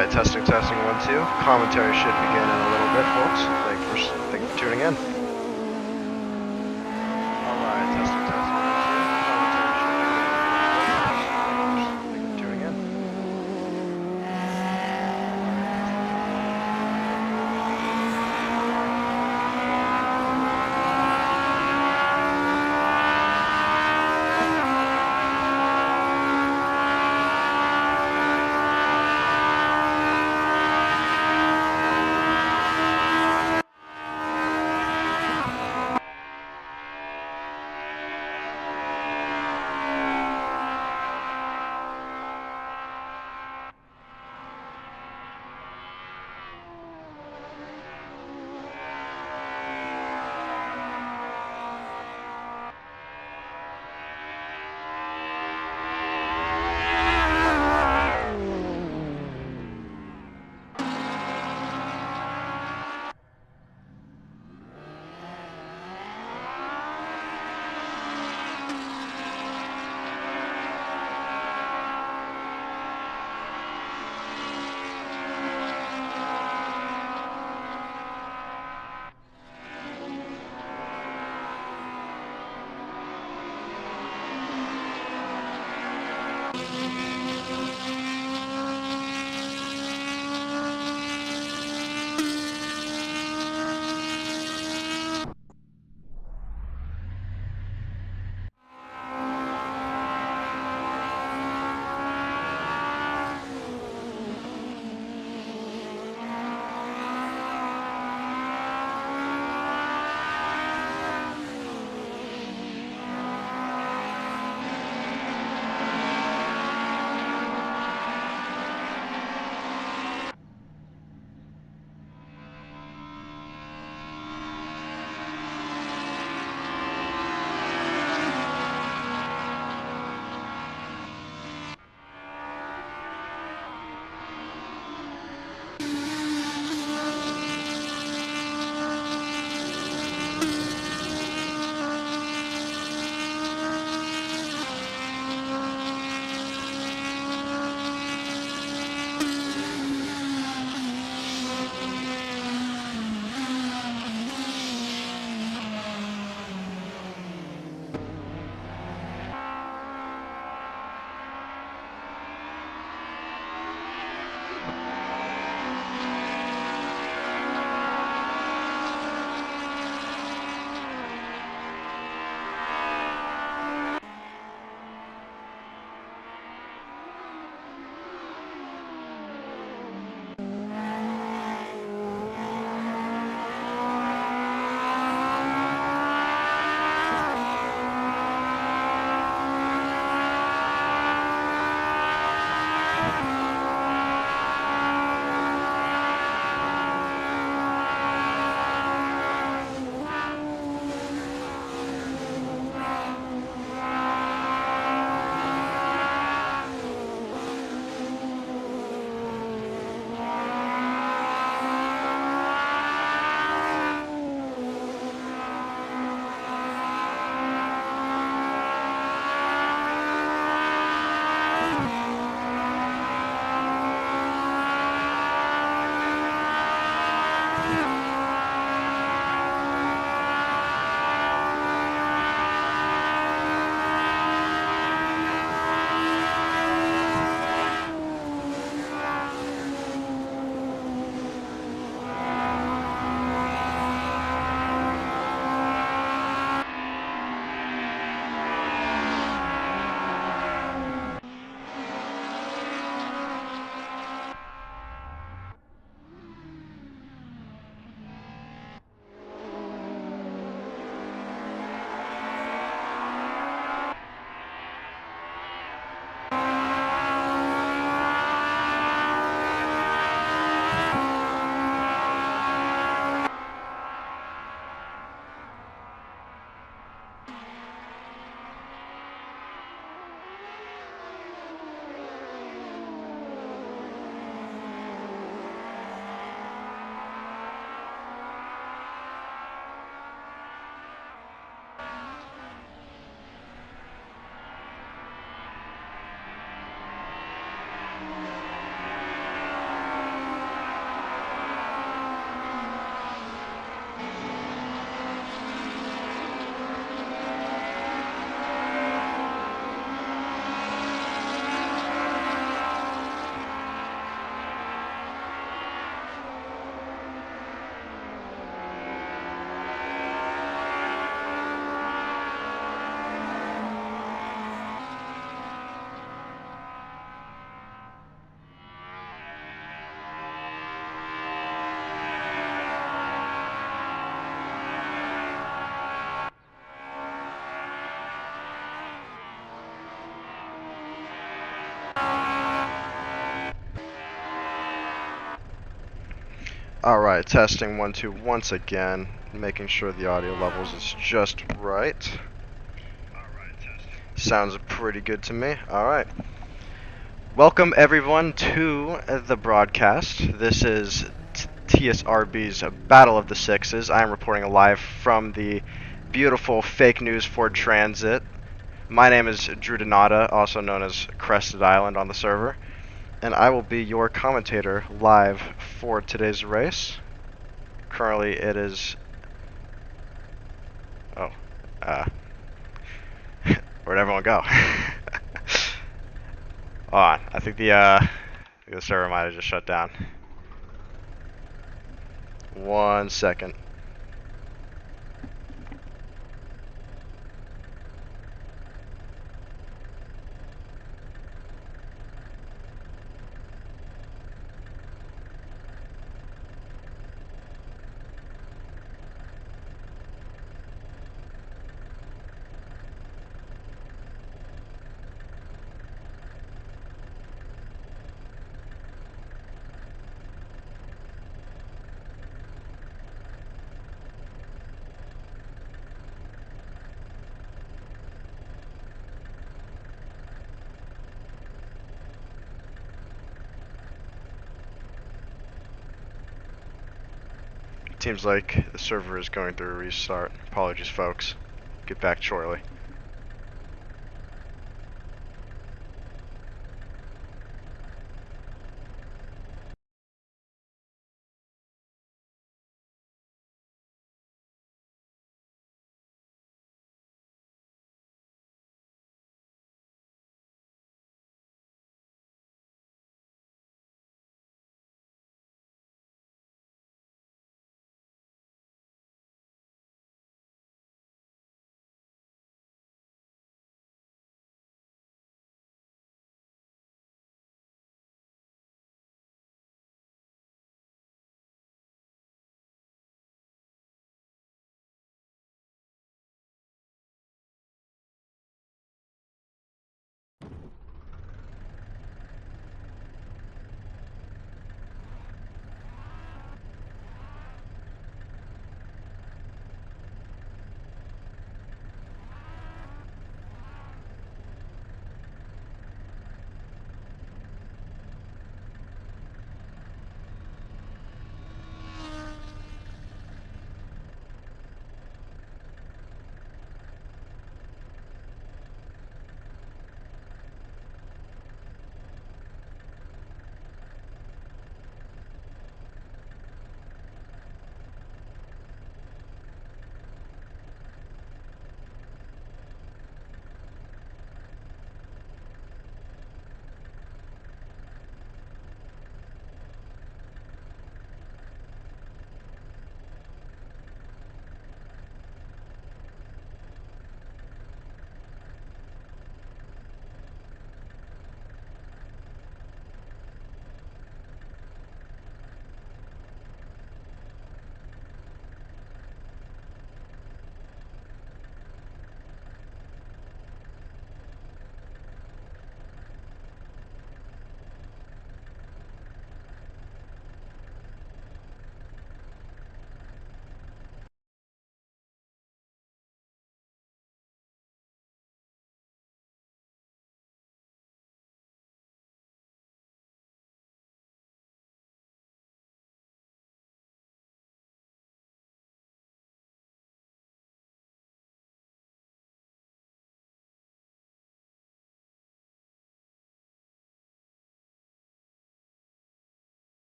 Alright, testing, 1, 2. Commentary should begin in a little bit, folks. Thank you for tuning in. Alright, testing, 1, 2. Commentary should begin in a little bit, folks. Thank you for tuning in. Alright, testing 1 2 once again, making sure the audio levels is just right. Sounds pretty good to me. Alright. Welcome everyone to the broadcast. This is TSRB's Battle of the Sixes. I am reporting live from the beautiful Fake News Ford Transit. My name is Drew Donata, also known as Crested Island on the server, and I will be your commentator live for today's race. Currently it is... Oh. Where'd everyone go? Hold on. I think the server might have just shut down. 1 second. Seems like the server is going through a restart. Apologies, folks. Get back shortly.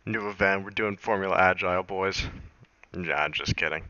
New event. We're doing Formula Agile, boys. Nah, just kidding.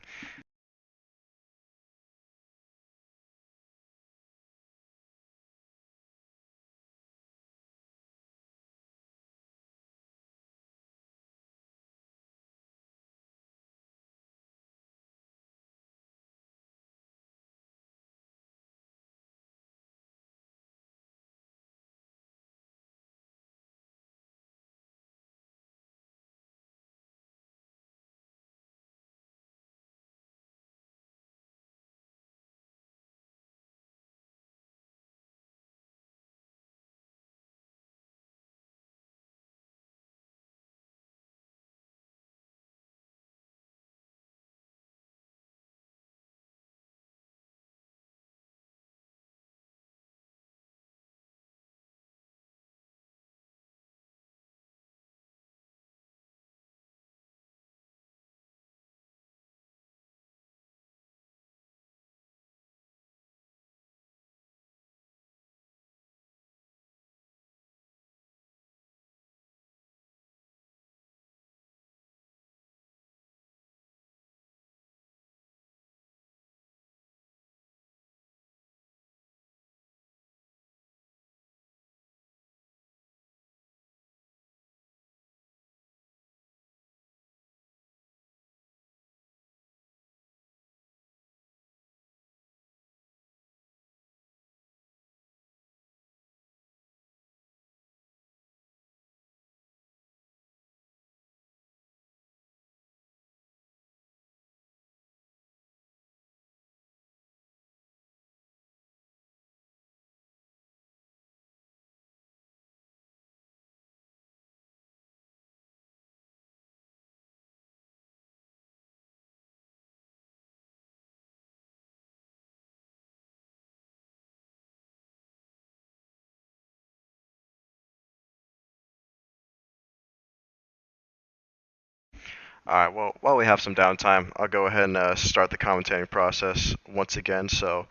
Alright, well, while we have some downtime, I'll go ahead and start the commentating process once again. So,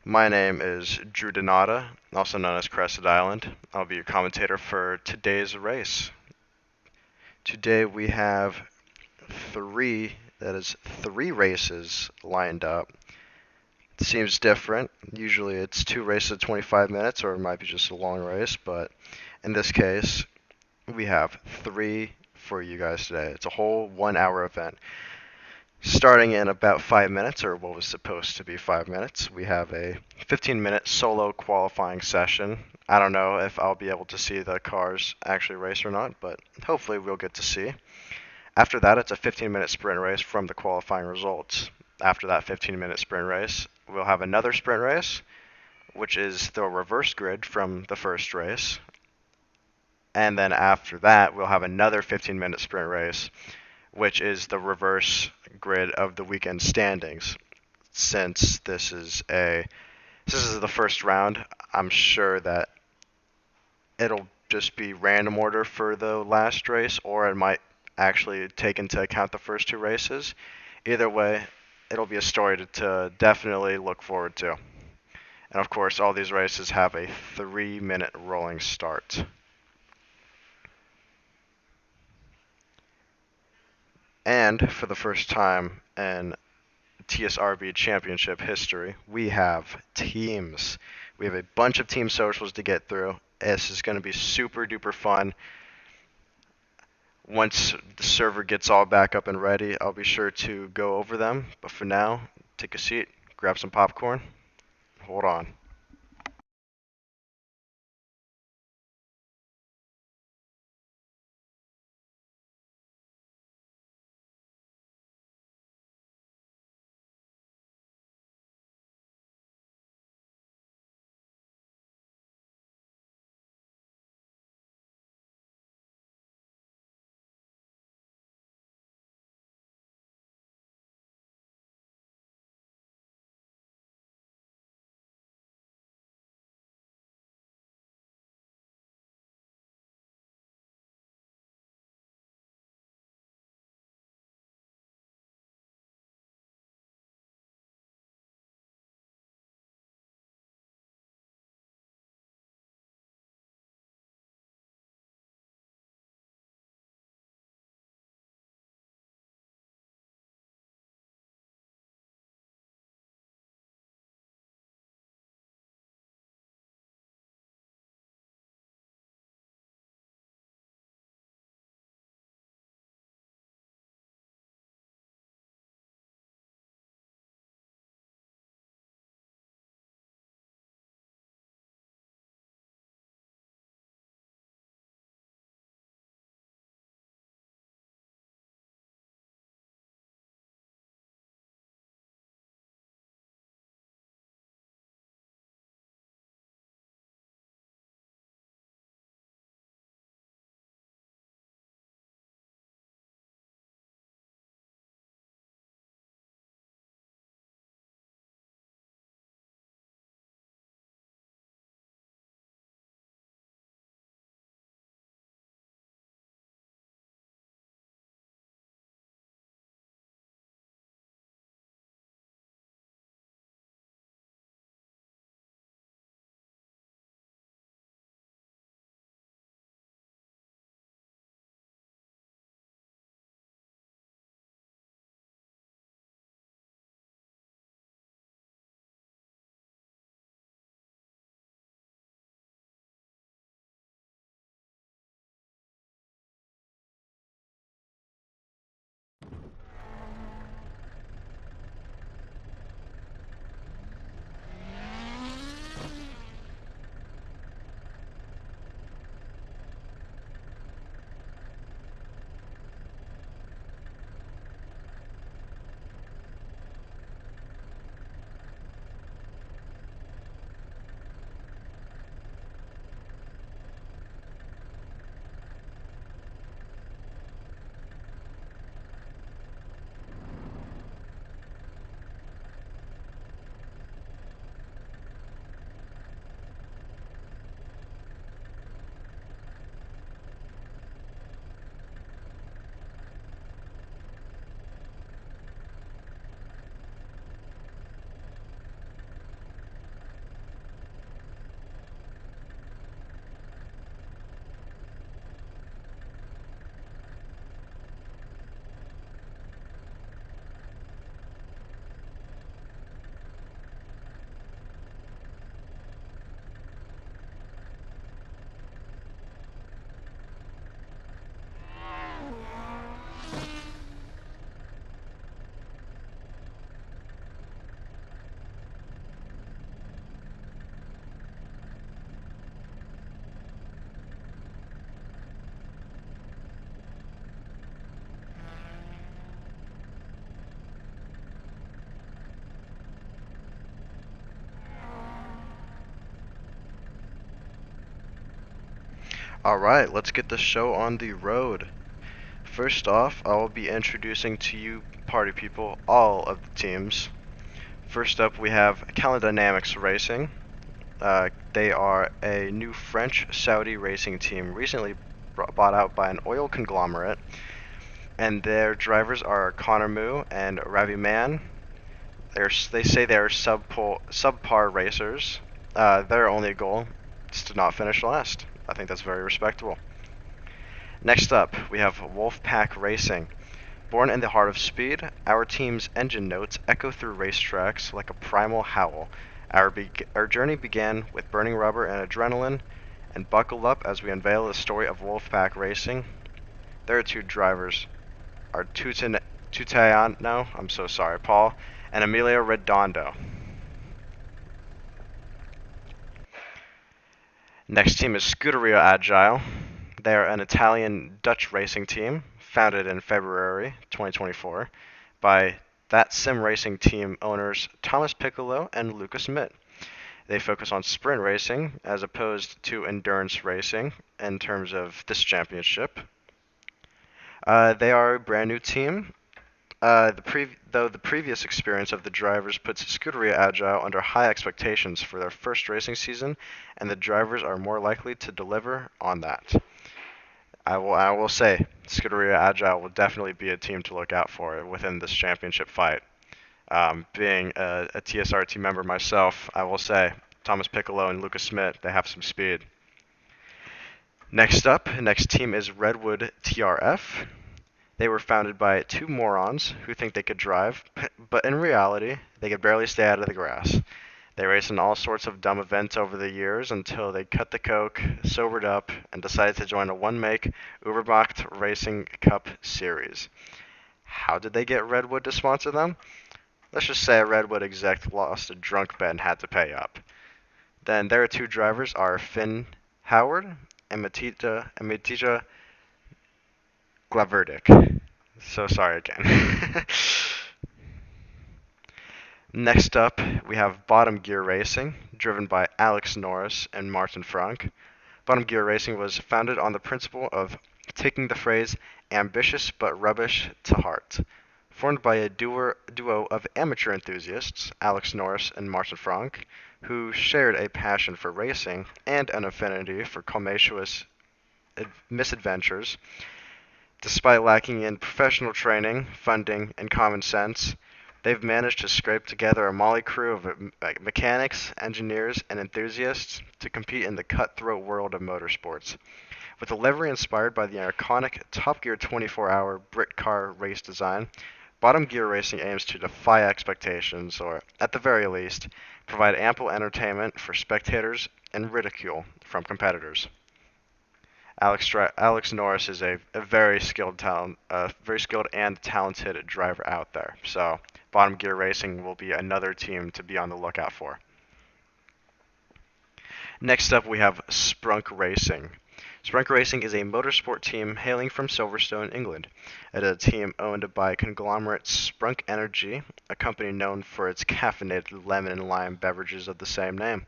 my name is Drew Donata, also known as Crested Island. I'll be your commentator for today's race. Today we have three races lined up. It seems different. Usually it's two races of 25 minutes, or it might be just a long race, but in this case, we have three for you guys today. It's a whole 1 hour event. Starting in about 5 minutes, or what was supposed to be 5 minutes, we have a 15-minute solo qualifying session. I don't know if I'll be able to see the cars actually race or not, but hopefully we'll get to see. After that, it's a 15-minute sprint race from the qualifying results. After that 15-minute sprint race, we'll have another sprint race, which is the reverse grid from the first race. And then after that, we'll have another 15-minute sprint race, which is the reverse grid of the weekend standings. Since this is the first round, I'm sure that it'll just be random order for the last race, or it might actually take into account the first two races. Either way, it'll be a story to definitely look forward to. And of course, all these races have a 3-minute rolling start. And for the first time in TSRB Championship history, we have teams. We have a bunch of team socials to get through. This is going to be super duper fun. Once the server gets all back up and ready, I'll be sure to go over them. But for now, take a seat, grab some popcorn, hold on. Alright, let's get the show on the road. First off, I will be introducing to you, party people, all of the teams. First up, we have Dynamics Racing. They are a new French-Saudi racing team recently bought out by an oil conglomerate, and their drivers are Connor Moo and Ravi Man. They say they're subpar racers. Their only goal is to not finish last. I think that's very respectable. Next up, we have Wolfpack Racing. Born in the heart of speed, our team's engine notes echo through racetracks like a primal howl. Our journey began with burning rubber and adrenaline, and buckle up as we unveil the story of Wolfpack Racing. Their two drivers are Tutayano, I'm so sorry, Paul, and Emilio Redondo. Next team is Scuderia Agile. They are an Italian-Dutch racing team founded in February 2024 by that sim racing team owners Thomas Piccolo and Lucas Mitt. They focus on sprint racing as opposed to endurance racing in terms of this championship. They are a brand new team. Though the previous experience of the drivers puts Scuderia Agile under high expectations for their first racing season, and the drivers are more likely to deliver on that. I will say, Scuderia Agile will definitely be a team to look out for within this championship fight. Being a TSRT member myself, I will say, Thomas Piccolo and Lucas Smith, they have some speed. Next team is Redwood TRF. They were founded by two morons who think they could drive, but in reality, they could barely stay out of the grass. They raced in all sorts of dumb events over the years until they cut the coke, sobered up, and decided to join a one-make Ubermacht Racing Cup series. How did they get Redwood to sponsor them? Let's just say a Redwood exec lost a drunk bet and had to pay up. Then their two drivers are Finn Howard and Matija Glaverdic. So sorry again. Next up, we have Bottom Gear Racing, driven by Alex Norris and Martin Frank. Bottom Gear Racing was founded on the principle of taking the phrase ambitious but rubbish to heart. Formed by a duo of amateur enthusiasts, Alex Norris and Martin Frank, who shared a passion for racing and an affinity for commodious misadventures. Despite lacking in professional training, funding, and common sense, they've managed to scrape together a motley crew of mechanics, engineers, and enthusiasts to compete in the cutthroat world of motorsports. With a livery inspired by the iconic Top Gear 24-hour Brit car race design, Bottom Gear Racing aims to defy expectations, or, at the very least, provide ample entertainment for spectators and ridicule from competitors. Alex Norris is a very skilled and talented driver out there. So Bottom Gear Racing will be another team to be on the lookout for. Next up, we have Sprunk Racing. Sprunk Racing is a motorsport team hailing from Silverstone, England. It is a team owned by conglomerate Sprunk Energy, a company known for its caffeinated lemon and lime beverages of the same name.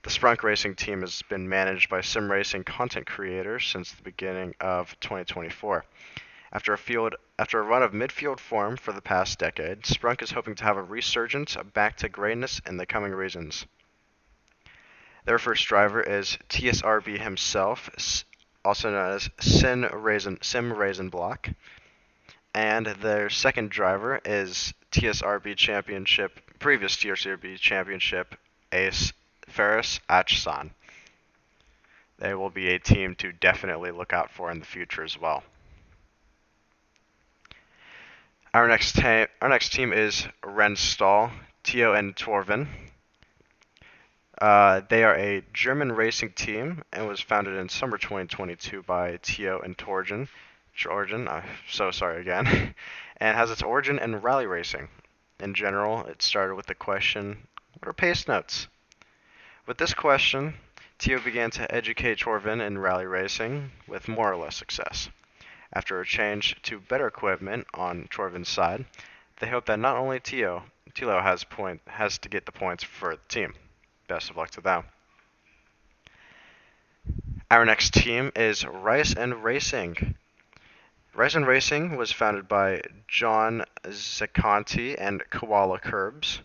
The Sprunk Racing team has been managed by sim racing content creators since the beginning of 2024. After a run of midfield form for the past decade, Sprunk is hoping to have a resurgence back to greatness in the coming seasons. Their first driver is TSRB himself, also known as Sim Raisin Block, and their second driver is previous TSRB Championship ace Ferris Achsan. They will be a team to definitely look out for in the future as well. Our next team is Rennstall, Tio and Torvin. They are a German racing team and was founded in summer 2022 by Tio and Torgen, I'm so sorry again, and has its origin in rally racing. In general, it started with the question, what are pace notes? With this question, Tio began to educate Torvin in rally racing with more or less success. After a change to better equipment on Torvin's side, they hope that not only Tilo has to get the points for the team. Best of luck to them. Our next team is Rice and Racing. Rice and Racing was founded by John Zaconti and Koala Curbs.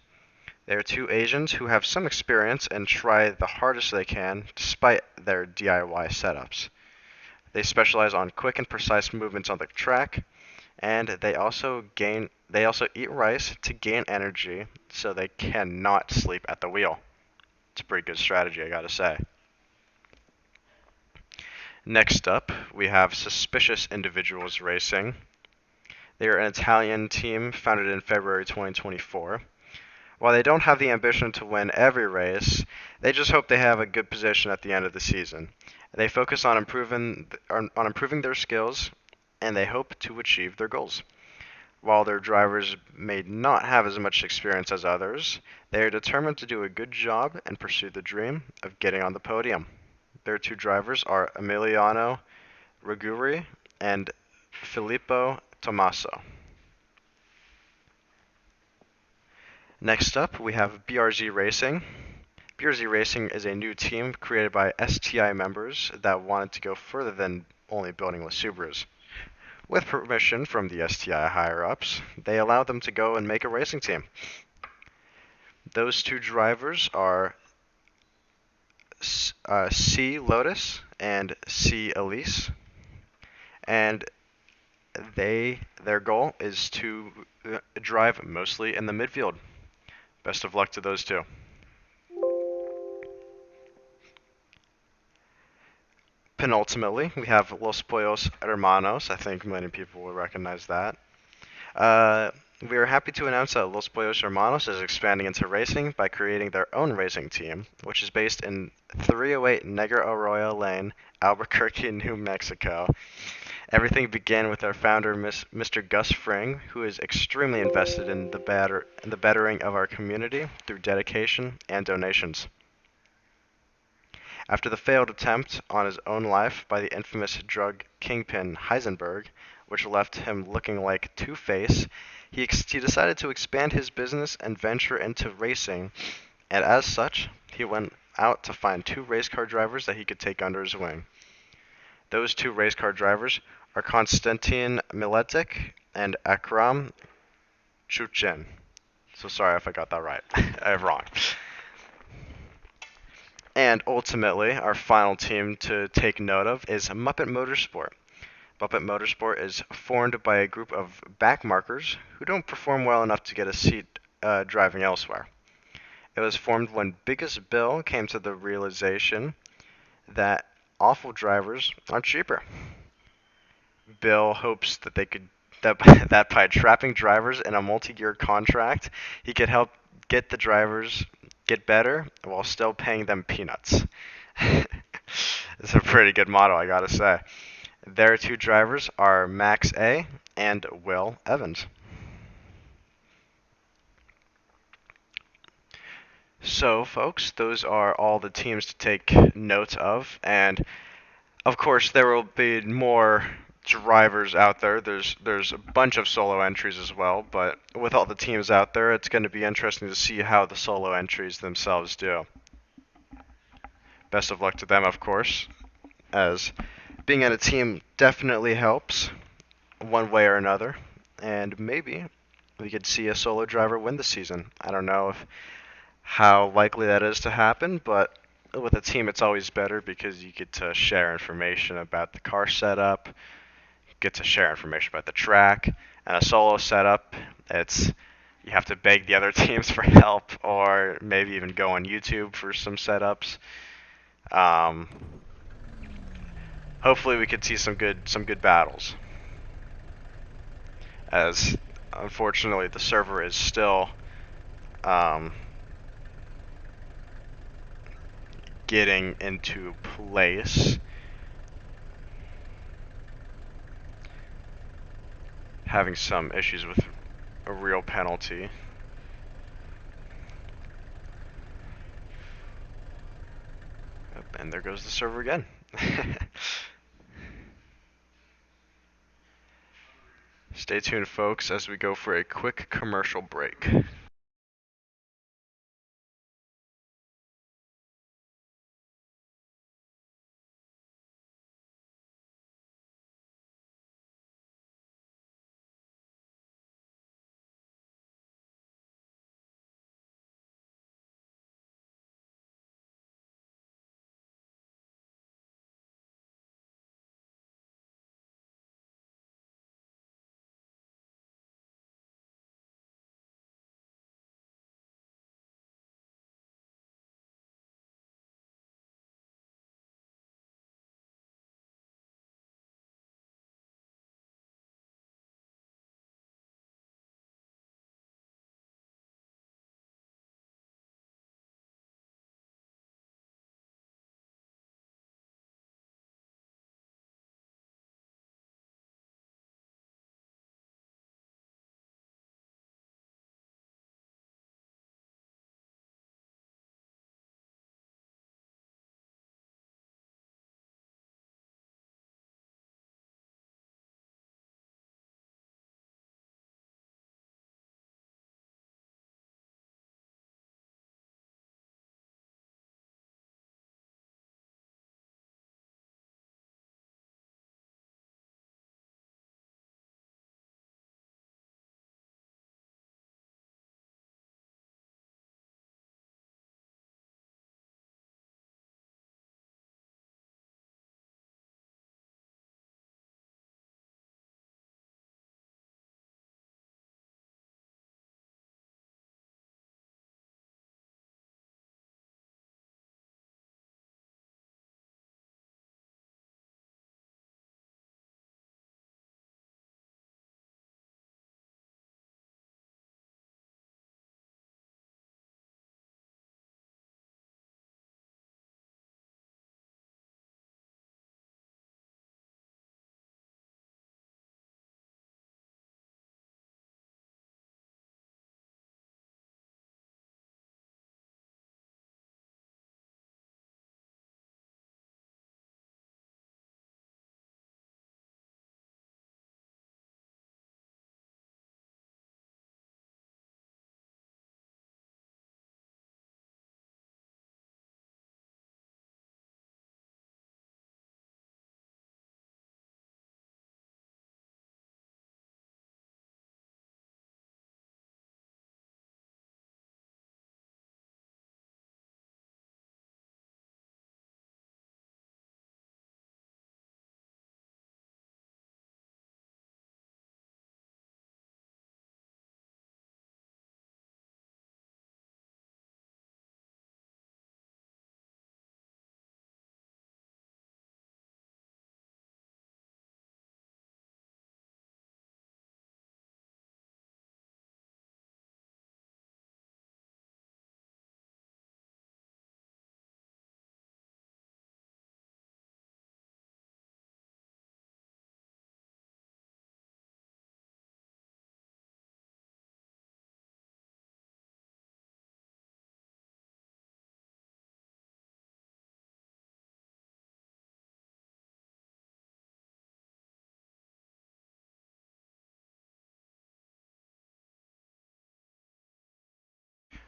They are two Asians who have some experience and try the hardest they can despite their DIY setups. They specialize on quick and precise movements on the track, and they also eat rice to gain energy so they cannot sleep at the wheel. It's a pretty good strategy, I gotta say. Next up, we have Suspicious Individuals Racing. They are an Italian team founded in February 2024. While they don't have the ambition to win every race, they just hope they have a good position at the end of the season. They focus on improving their skills, and they hope to achieve their goals. While their drivers may not have as much experience as others, they are determined to do a good job and pursue the dream of getting on the podium. Their two drivers are Emiliano Riguri and Filippo Tommaso. Next up, we have BRZ Racing. BRZ Racing is a new team created by STI members that wanted to go further than only building with Subarus. With permission from the STI higher-ups, they allowed them to go and make a racing team. Those two drivers are C. Lotus and C. Elise, and their goal is to drive mostly in the midfield. Best of luck to those two. Penultimately, we have Los Pollos Hermanos. I think many people will recognize that. We are happy to announce that Los Pollos Hermanos is expanding into racing by creating their own racing team, which is based in 308 Negra Arroyo Lane, Albuquerque, New Mexico. Everything began with our founder, Mr. Gus Fring, who is extremely invested in the bettering of our community through dedication and donations. After the failed attempt on his own life by the infamous drug kingpin Heisenberg, which left him looking like Two-Face, he decided to expand his business and venture into racing, and as such, he went out to find two race car drivers that he could take under his wing. Those two race car drivers are Konstantin Miletic and Akram Chuchen. So sorry if I got that right. I'm wrong. And ultimately, our final team to take note of is Muppet Motorsport. Muppet Motorsport is formed by a group of backmarkers who don't perform well enough to get a seat driving elsewhere. It was formed when Biggest Bill came to the realization that awful drivers are cheaper. Bill hopes that that by trapping drivers in a multi-year contract, he could help get the drivers get better while still paying them peanuts. It's a pretty good motto, I gotta say. Their two drivers are Max A. and Will Evans. So, folks, those are all the teams to take note of, and of course, there will be more drivers out there. There's a bunch of solo entries as well, but with all the teams out there, it's going to be interesting to see how the solo entries themselves do. Best of luck to them, of course, as being in a team definitely helps one way or another, and maybe we could see a solo driver win the season. I don't know how likely that is to happen, but with a team it's always better because you get to share information about the car setup, get to share information about the track, and a solo setup, you have to beg the other teams for help or maybe even go on YouTube for some setups. Hopefully we could see some good battles, as unfortunately the server is still getting into place, having some issues with a real penalty. And there goes the server again. Stay tuned, folks, as we go for a quick commercial break.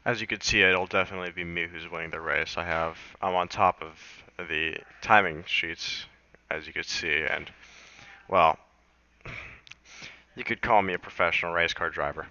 As you can see, it'll definitely be me who's winning the race. I'm on top of the timing sheets, as you could see, and well, you could call me a professional race car driver.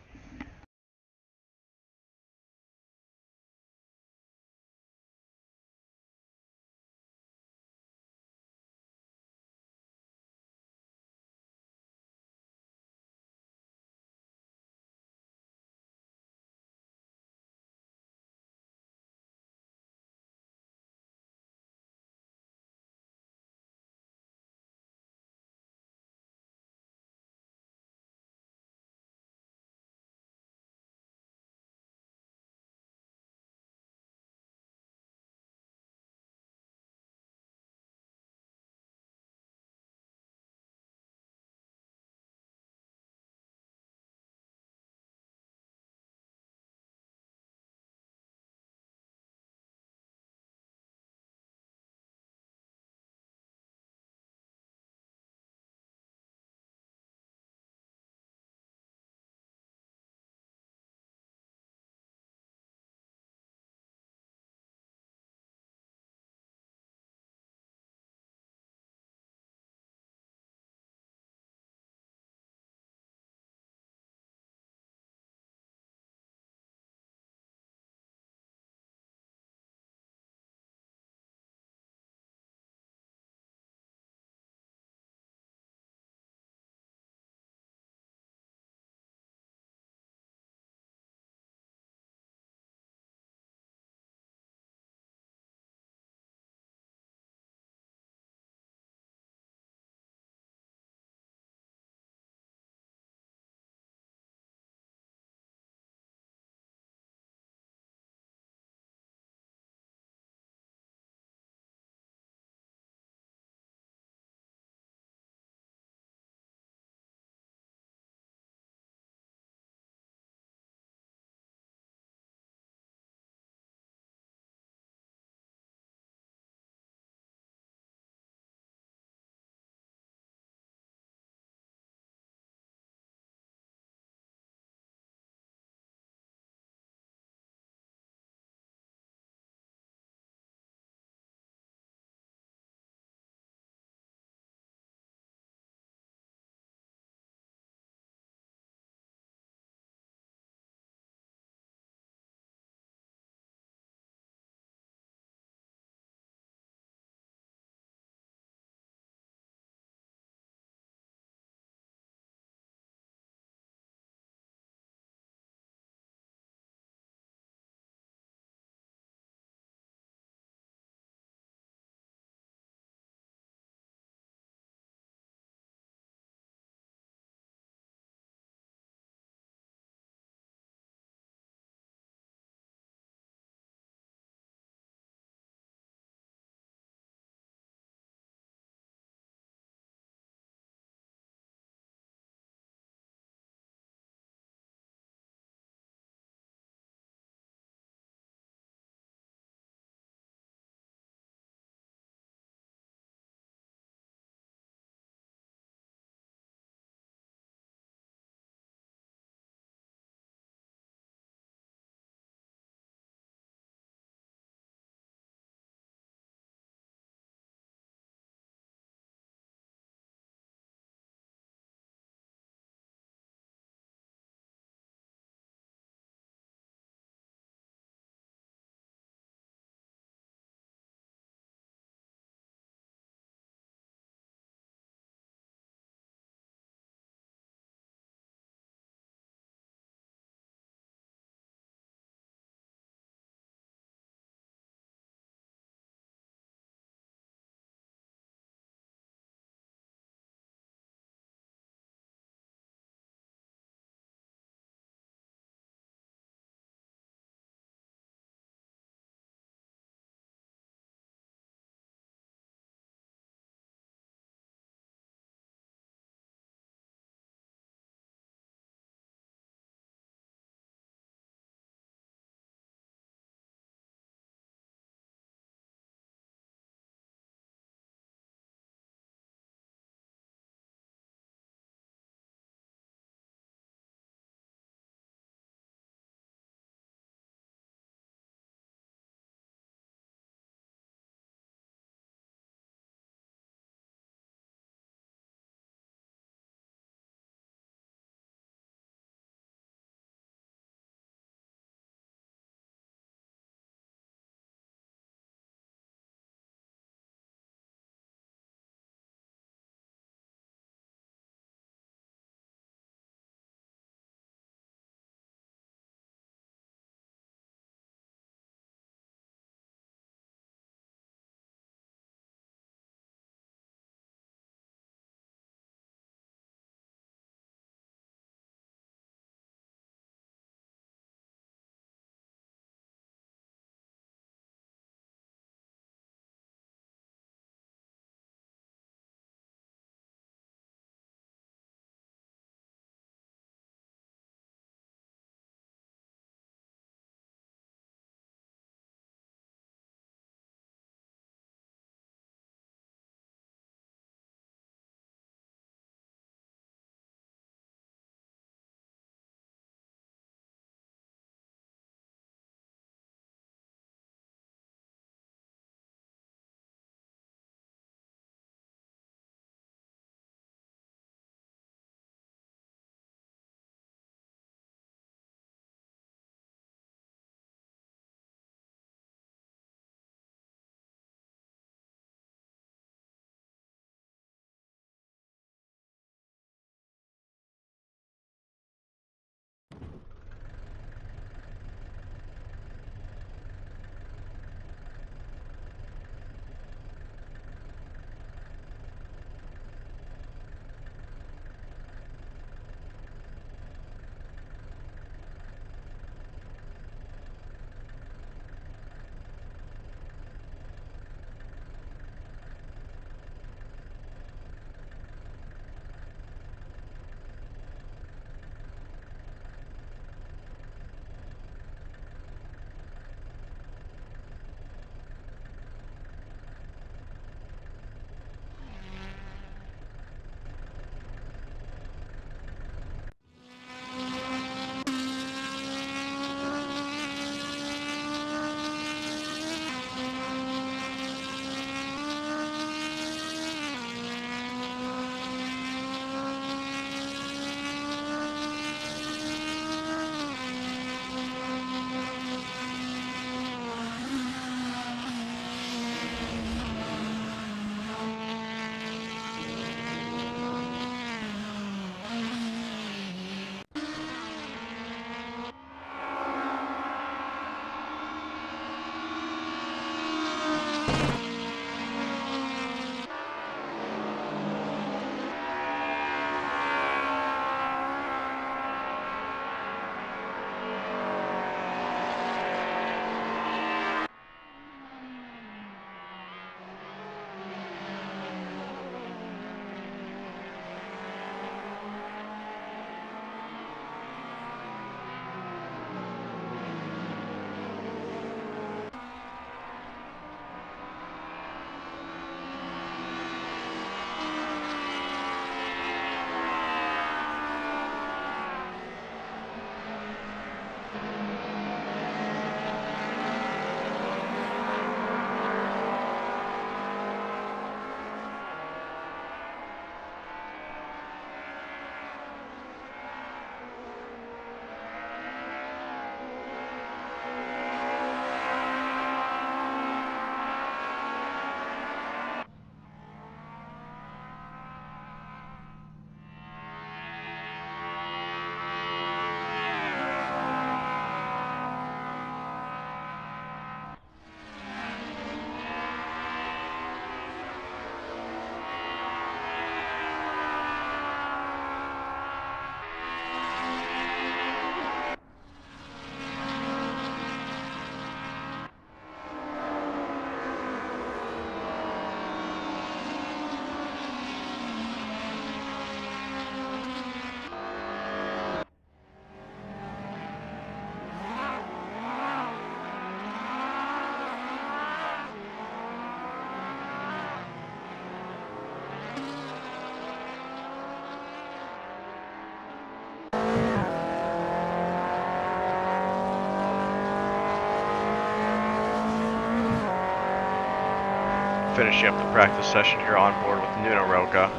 finishing up the practice session here on board with Nuno Roca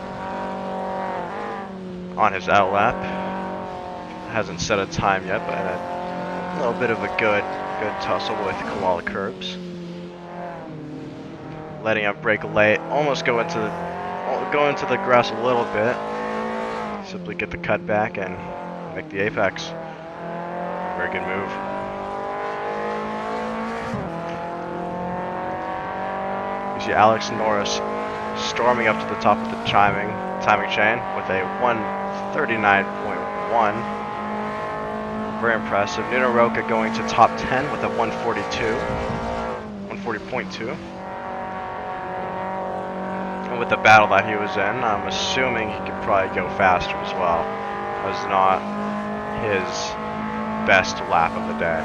on his outlap. Hasn't set a time yet, but a little bit of a good tussle with koala curbs. Letting up brake late, almost go into the grass a little bit. Simply get the cut back and make the apex. Very good move. You see Alex Norris storming up to the top of the timing chain with a 139.1. Very impressive. Nuno Roca going to top 10 with a 140.2. And with the battle that he was in, I'm assuming he could probably go faster as well. That was not his best lap of the day.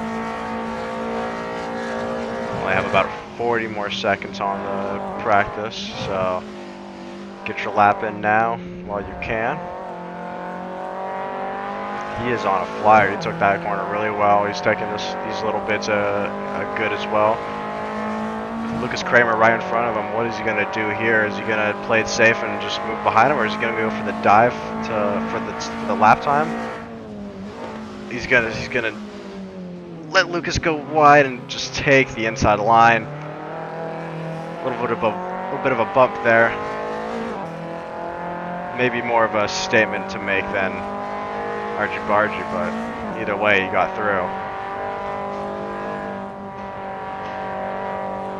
Only have about 40 more seconds on the practice, so get your lap in now while you can. He is on a flyer. He took that corner really well. He's taking these little bits good as well. With Lucas Kramer right in front of him, what is he going to do here? Is he going to play it safe and just move behind him, or is he going to go for the dive for the lap time? He's gonna let Lucas go wide and just take the inside line. A little bit of a bump there. Maybe more of a statement to make than argy bargy, but either way, he got through.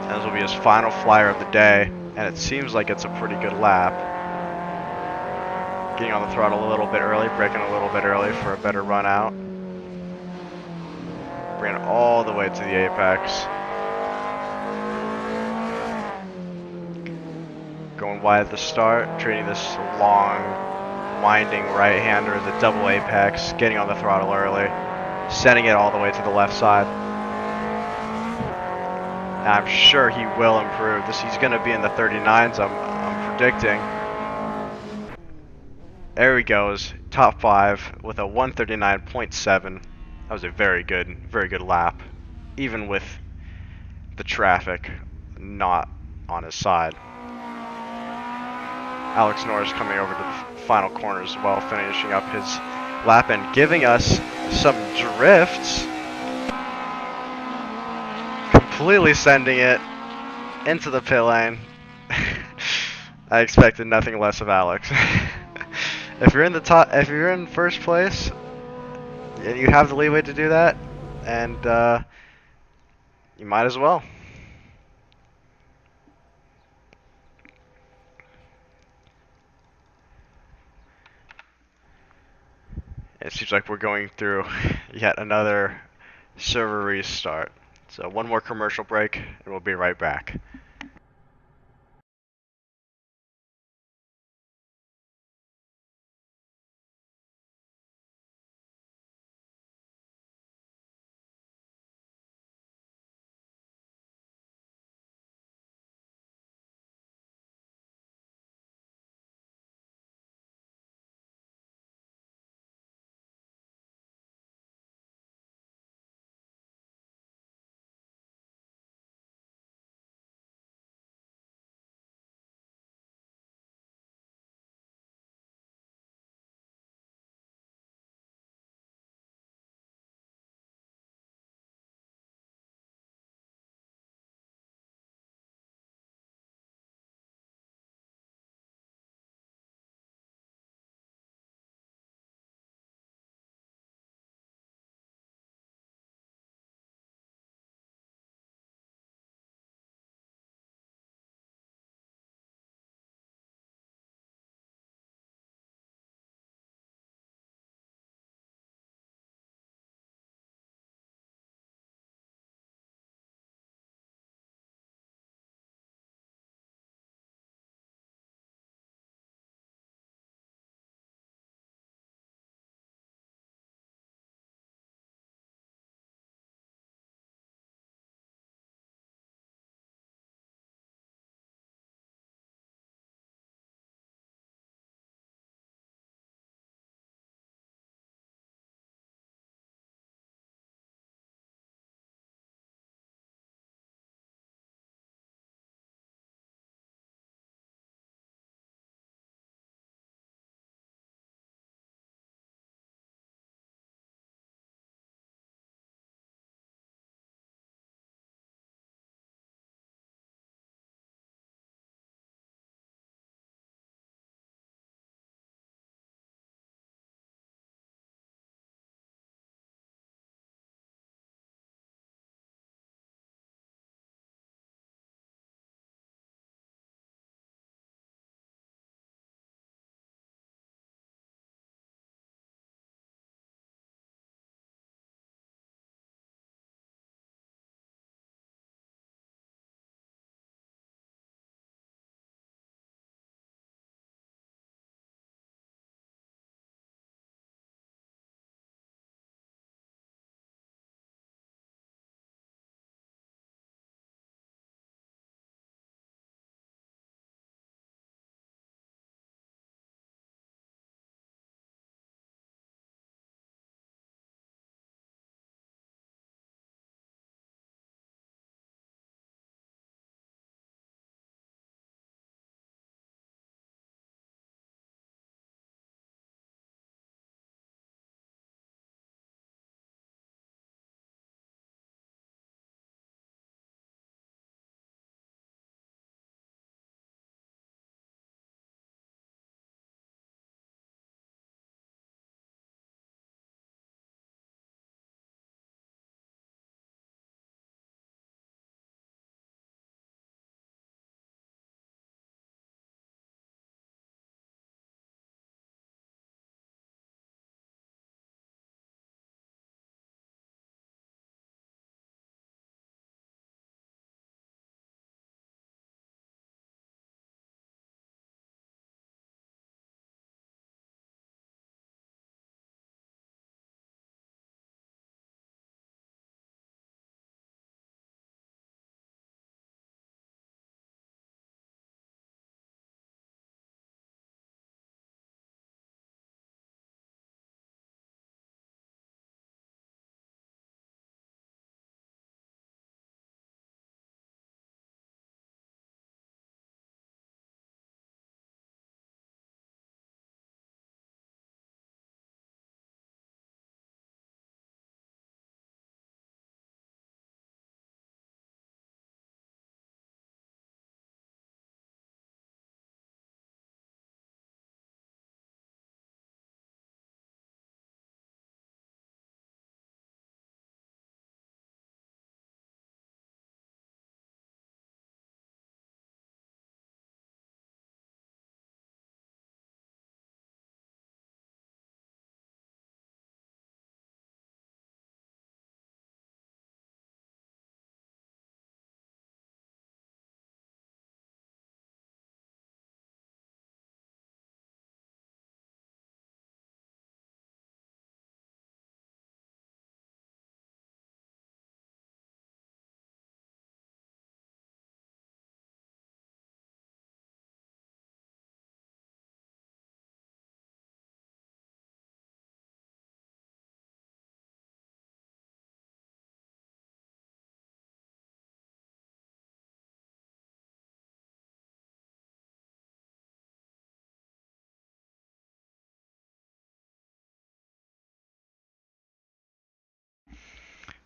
And this will be his final flyer of the day, and it seems like it's a pretty good lap. Getting on the throttle a little bit early, braking a little bit early for a better run out. Bring it all the way to the apex. Going wide at the start, treating this long, winding right-hander as a double apex, getting on the throttle early, sending it all the way to the left side. And I'm sure he will improve. He's going to be in the 39s, I'm predicting. There he goes, top 5 with a 139.7. That was a very good lap, even with the traffic not on his side. Alex Norris coming over to the final corner as well, finishing up his lap and giving us some drifts. Completely sending it into the pit lane. I expected nothing less of Alex. If you're in first place, and you have the leeway to do that, and you might as well. It seems like we're going through yet another server restart. So one more commercial break, and we'll be right back.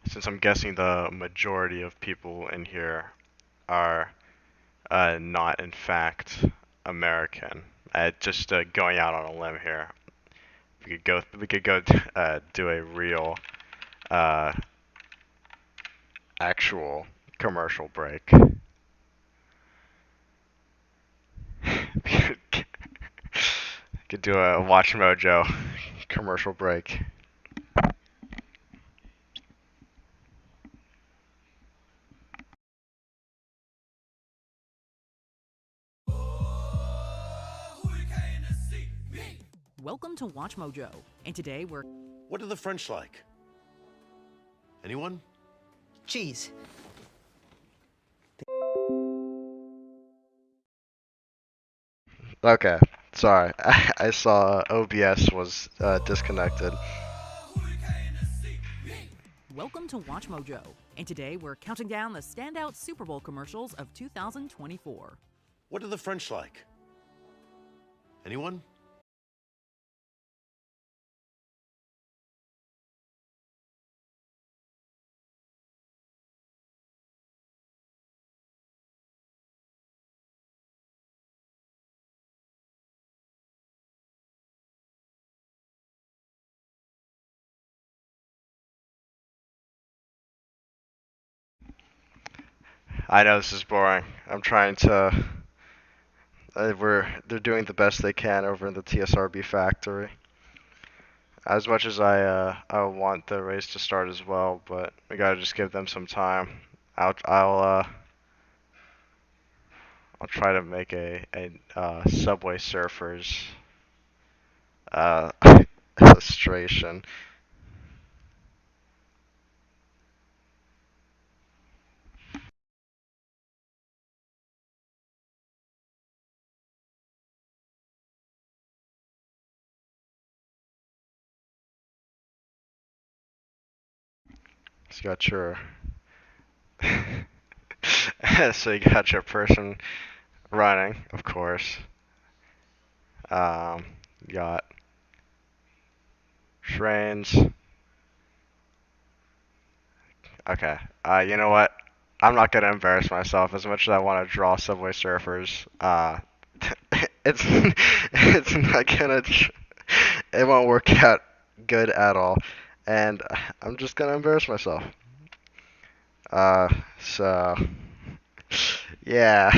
since I'm guessing the majority of people in here are not in fact American. Just going out on a limb here. We could go do a real uh, actual commercial break. Could do a Watch Mojo commercial break. Welcome to Watch Mojo, and today we're... What do the French like? Anyone? Cheese. Okay, sorry. I saw OBS was disconnected. Welcome to Watch Mojo, and today we're counting down the standout Super Bowl commercials of 2024. What do the French like? Anyone? I know this is boring. I'm trying to. They're doing the best they can over in the TSRB factory. As much as I want the race to start as well, but we gotta just give them some time. I'll try to make a Subway Surfers uh, illustration. So you got your so you got your person running, of course. You got trains. Okay. You know what? I'm not gonna embarrass myself as much as I want to draw Subway Surfers. It's it's not gonna. It won't work out good at all, and I'm just gonna embarrass myself. Uh, so yeah.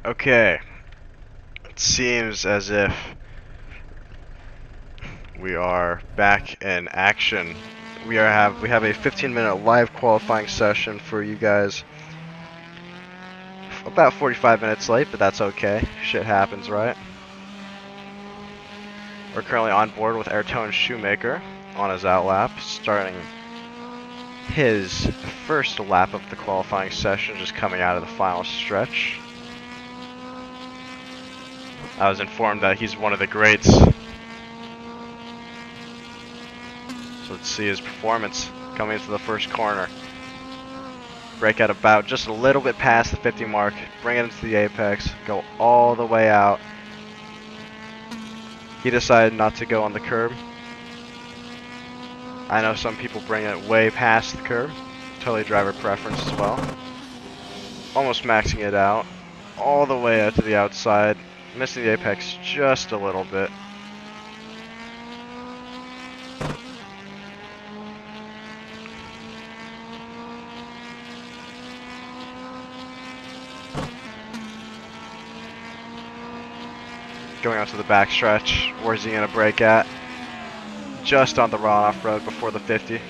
Okay. It seems as if we are back in action. We have a 15-minute live qualifying session for you guys. About 45 minutes late, but that's okay. Shit happens, right? We're currently on board with Ayrton Shoemaker on his outlap, starting his first lap of the qualifying session, just coming out of the final stretch. I was informed that he's one of the greats. So let's see his performance coming into the first corner. Break at about just a little bit past the 50 mark, bring it into the apex, go all the way out. He decided not to go on the curb. I know some people bring it way past the curb. Totally driver preference as well. Almost maxing it out. All the way out to the outside. Missing the apex just a little bit. Going out to the back stretch. Where's he going to brake at? Just on the runoff road before the 50.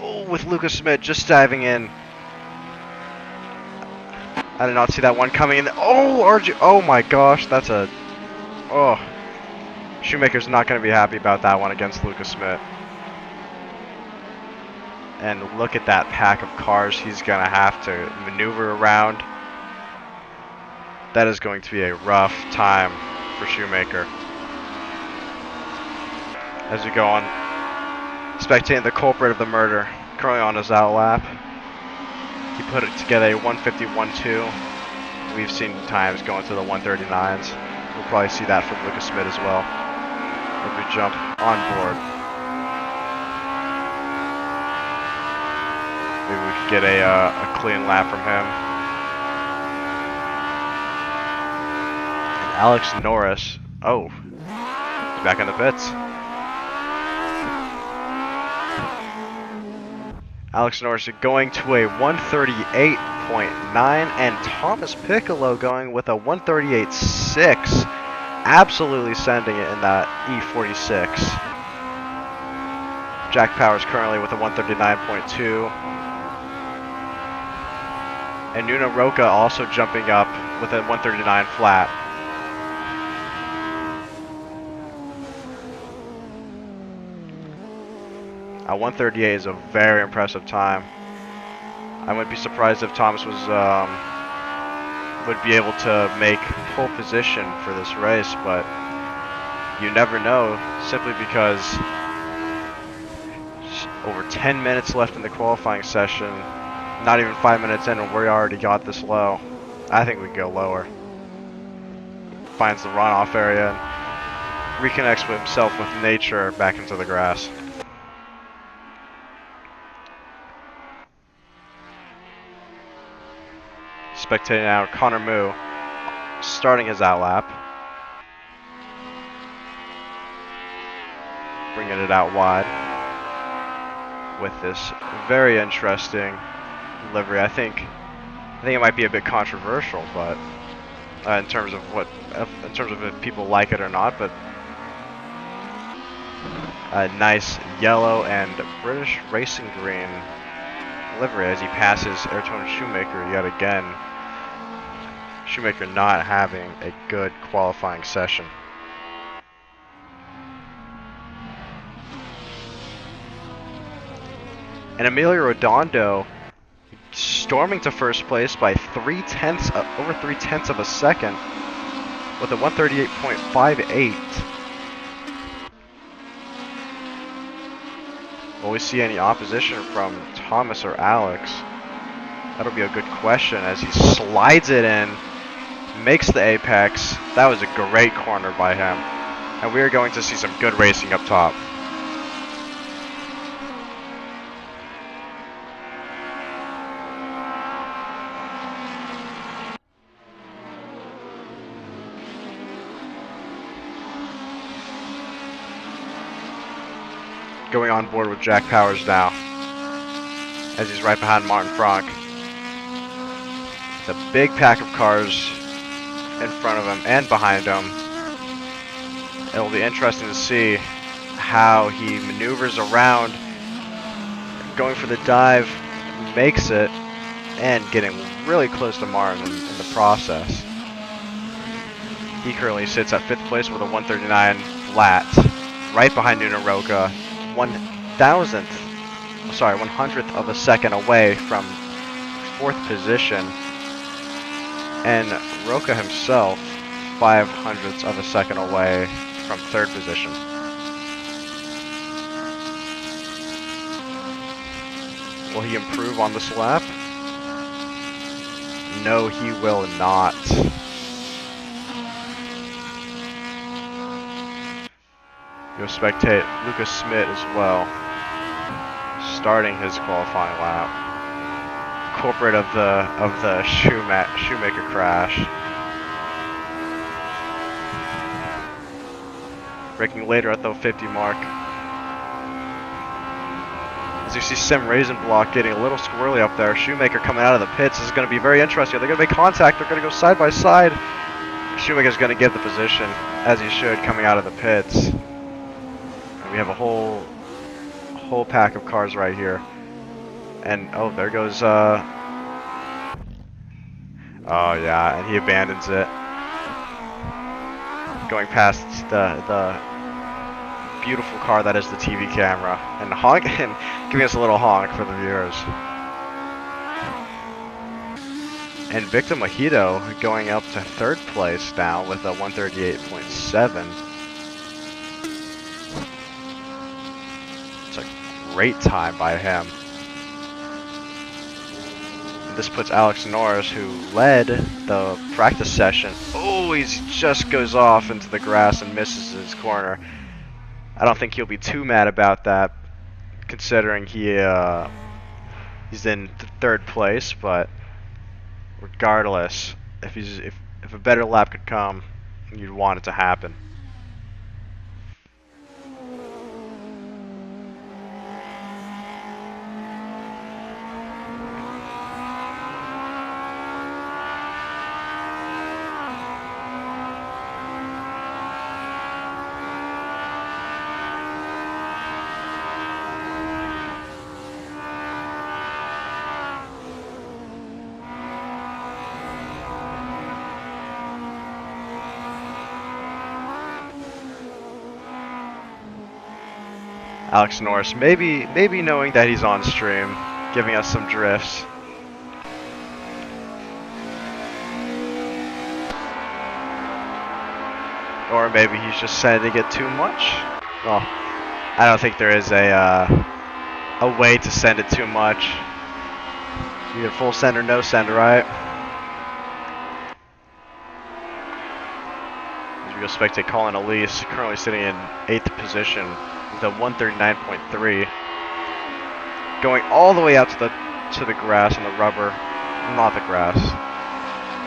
Oh, with Lucas Smith just diving in. I did not see that one coming in. Oh, RG. Oh my gosh, that's a. Oh. Shoemaker's not going to be happy about that one against Lucas Smith. And look at that pack of cars he's going to have to maneuver around. That is going to be a rough time for Shoemaker. As we go on, spectating the culprit of the murder, currently on his outlap. He put it together a 151.2. We've seen times going to the 139s. We'll probably see that from Lucas Smith as well. If we jump on board. Maybe we could get a clean lap from him. And Alex Norris, oh, he's back in the pits. Alex Norris going to a 138.9, and Thomas Piccolo going with a 138.6, absolutely sending it in that E46. Jack Powers currently with a 139.2. And Nuno Roca also jumping up with a 139 flat. A 138 is a very impressive time. I wouldn't be surprised if Thomas was would be able to make pole position for this race, but you never know, simply because over 10 minutes left in the qualifying session, not even 5 minutes in, and we already got this low. I think we can go lower. Finds the runoff area and reconnects with himself with nature back into the grass. Spectating out Connor Moo starting his outlap. Bringing it out wide with this very interesting livery. I think it might be a bit controversial, but in terms of if people like it or not, but a nice yellow and British racing green livery as he passes Ayrton Shoemaker yet again. Shoemaker not having a good qualifying session. And Emilio Redondo storming to first place by over 3/10 of a second with a 138.58. Will we see any opposition from Thomas or Alex? That'll be a good question as he slides it in, makes the apex. That was a great corner by him. And we are going to see some good racing up top. Going on board with Jack Powers now, as he's right behind Martin Franck. It's a big pack of cars in front of him and behind him. It'll be interesting to see how he maneuvers around, going for the dive, makes it, and getting really close to Martin in the process. He currently sits at 5th place with a 139 flat, right behind Nunaroka, 100th of a second away from 4th position, and Roca himself 0.05 of a second away from 3rd position. Will he improve on this lap? No, he will not. You'll spectate Lucas Smith as well, starting his qualifying lap. Culprit of the Shoemaker crash. Braking later at the 50 mark. As you see Sim Raisenblock getting a little squirrely up there. Shoemaker coming out of the pits. This is going to be very interesting. They're going to make contact. They're going to go side by side. Shoemaker's going to give the position, as he should, coming out of the pits. And we have a whole pack of cars right here. And, oh, there goes, oh, yeah, and he abandons it. Going past the beautiful car that is the TV camera, and giving us a little honk for the viewers. And Victor Mojito going up to 3rd place now with a 138.7. It's a great time by him. And this puts Alex Norris, who led the practice session. Oh, he just goes off into the grass and misses his corner. I don't think he'll be too mad about that, considering he's in 3rd place. But regardless, if a better lap could come, you'd want it to happen. Alex Norris, maybe knowing that he's on stream, giving us some drifts. Or maybe he's just sending it too much. Well, I don't think there is a way to send it too much. Either full send or no send, right? As we go spectate Colin Elise, currently sitting in 8th position with a 139.3. Going all the way out to the grass and the rubber. Not the grass.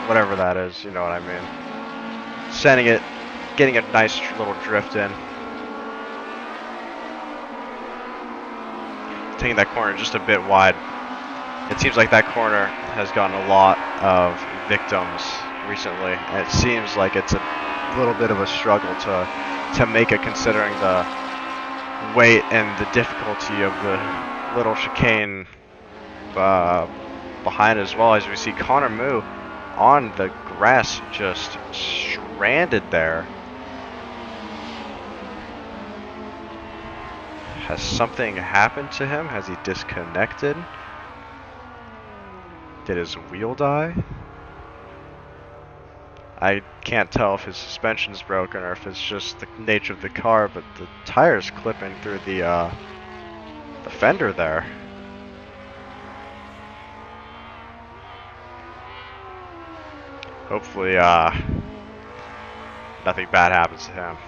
Whatever that is, you know what I mean. Sending it, getting a nice little drift in. Taking that corner just a bit wide. It seems like that corner has gotten a lot of victims recently, and it seems like it's a little bit of a struggle to make it, considering the weight and the difficulty of the little chicane behind as well. As we see Connor Moo on the grass, just stranded there. Has something happened to him? Has he disconnected? Did his wheel die? I can't tell if his suspension's broken or if it's just the nature of the car, but the tire's clipping through the fender there. Hopefully, nothing bad happens to him.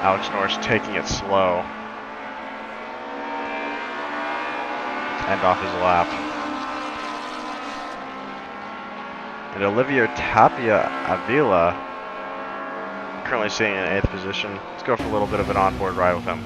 Alex Norris taking it slow. End off his lap. And Olivia Tapia Avila currently sitting in 8th position. Let's go for a little bit of an onboard ride with him.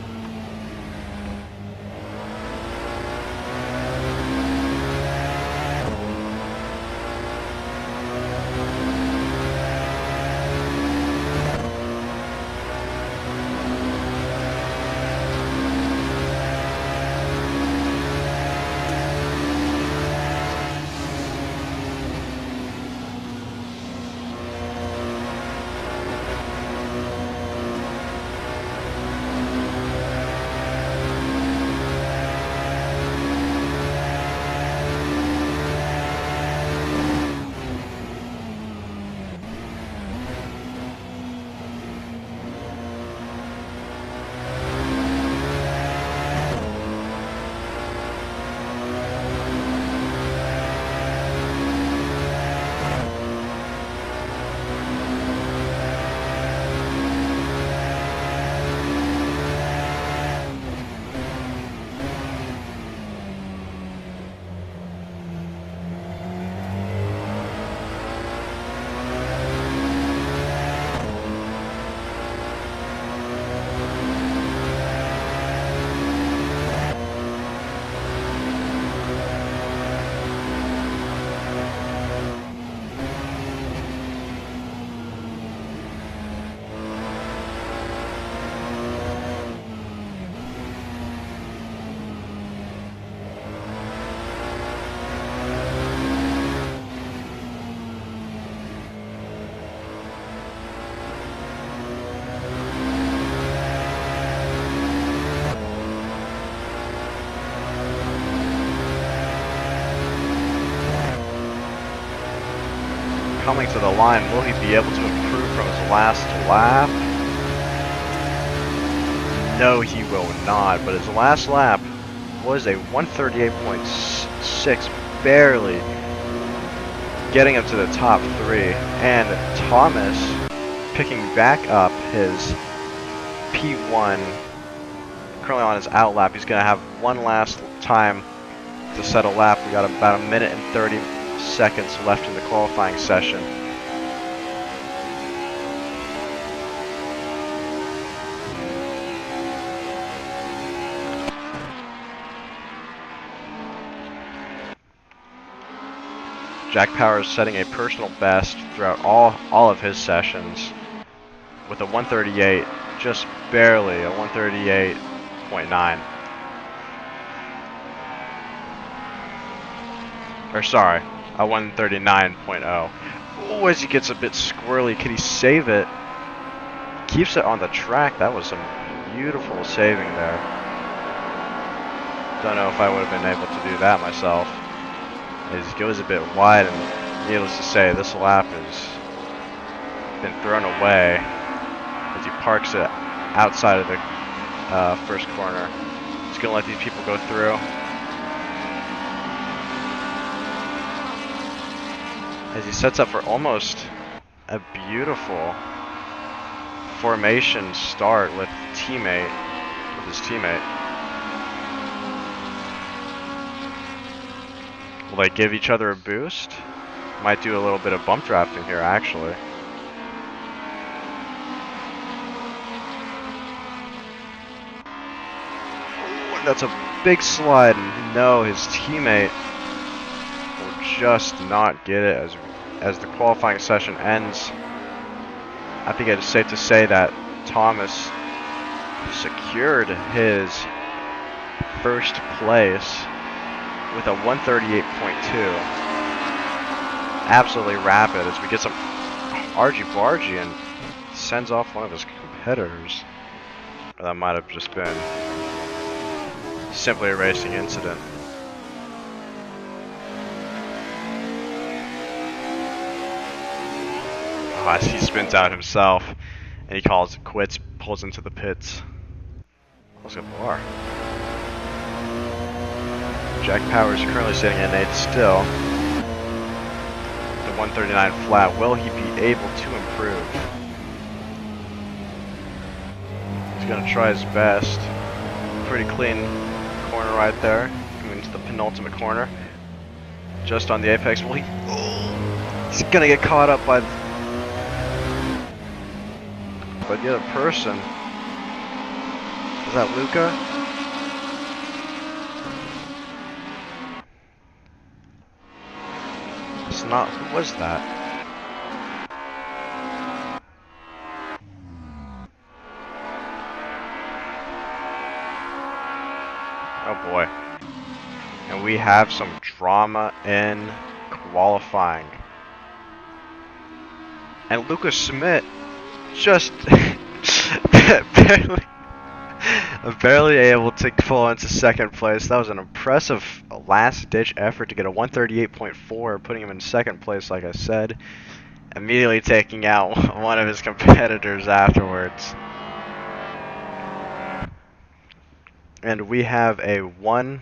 coming to the line. Will he be able to improve from his last lap? No, he will not, but his last lap was a 138.6, barely getting him to the top 3. And Thomas picking back up his P1, currently on his out lap. He's going to have one last time to set a lap. We got about a minute and 30 seconds left in the qualifying session. Jack Powers setting a personal best throughout all of his sessions with a 138, just barely a 138.9. Or sorry, a 139.0. Oh, as he gets a bit squirrely, could he save it? Keeps it on the track. That was some beautiful saving there. Don't know if I would have been able to do that myself. As he goes a bit wide, and needless to say, this lap has been thrown away as he parks it outside of the first corner. He's going to let these people go through. As he sets up for almost a beautiful formation start with his teammate. Will they give each other a boost? Might do a little bit of bump drafting here, actually. Ooh, that's a big slide. No, his teammate will just not get it as the qualifying session ends. I think it is safe to say that Thomas secured his first place with a 138.2. Absolutely rapid as we get some argy-bargy and sends off one of his competitors. Or that might have just been simply a racing incident. Oh, as he spins out himself and he calls it quits, pulls into the pits. That was a bar. Jack Powers currently sitting in 8th still. The 139 flat. Will he be able to improve? He's going to try his best. Pretty clean corner right there. Coming into the penultimate corner. Just on the apex. Will he? Oh, he's going to get caught up by the other person. Is that Luca? It's not. Who was that? Oh boy. And we have some drama in qualifying. And Lucas Schmidt just barely able to fall into second place. That was an impressive last-ditch effort to get a 138.4, putting him in second place, like I said. Immediately taking out one of his competitors afterwards. And we have a 1-2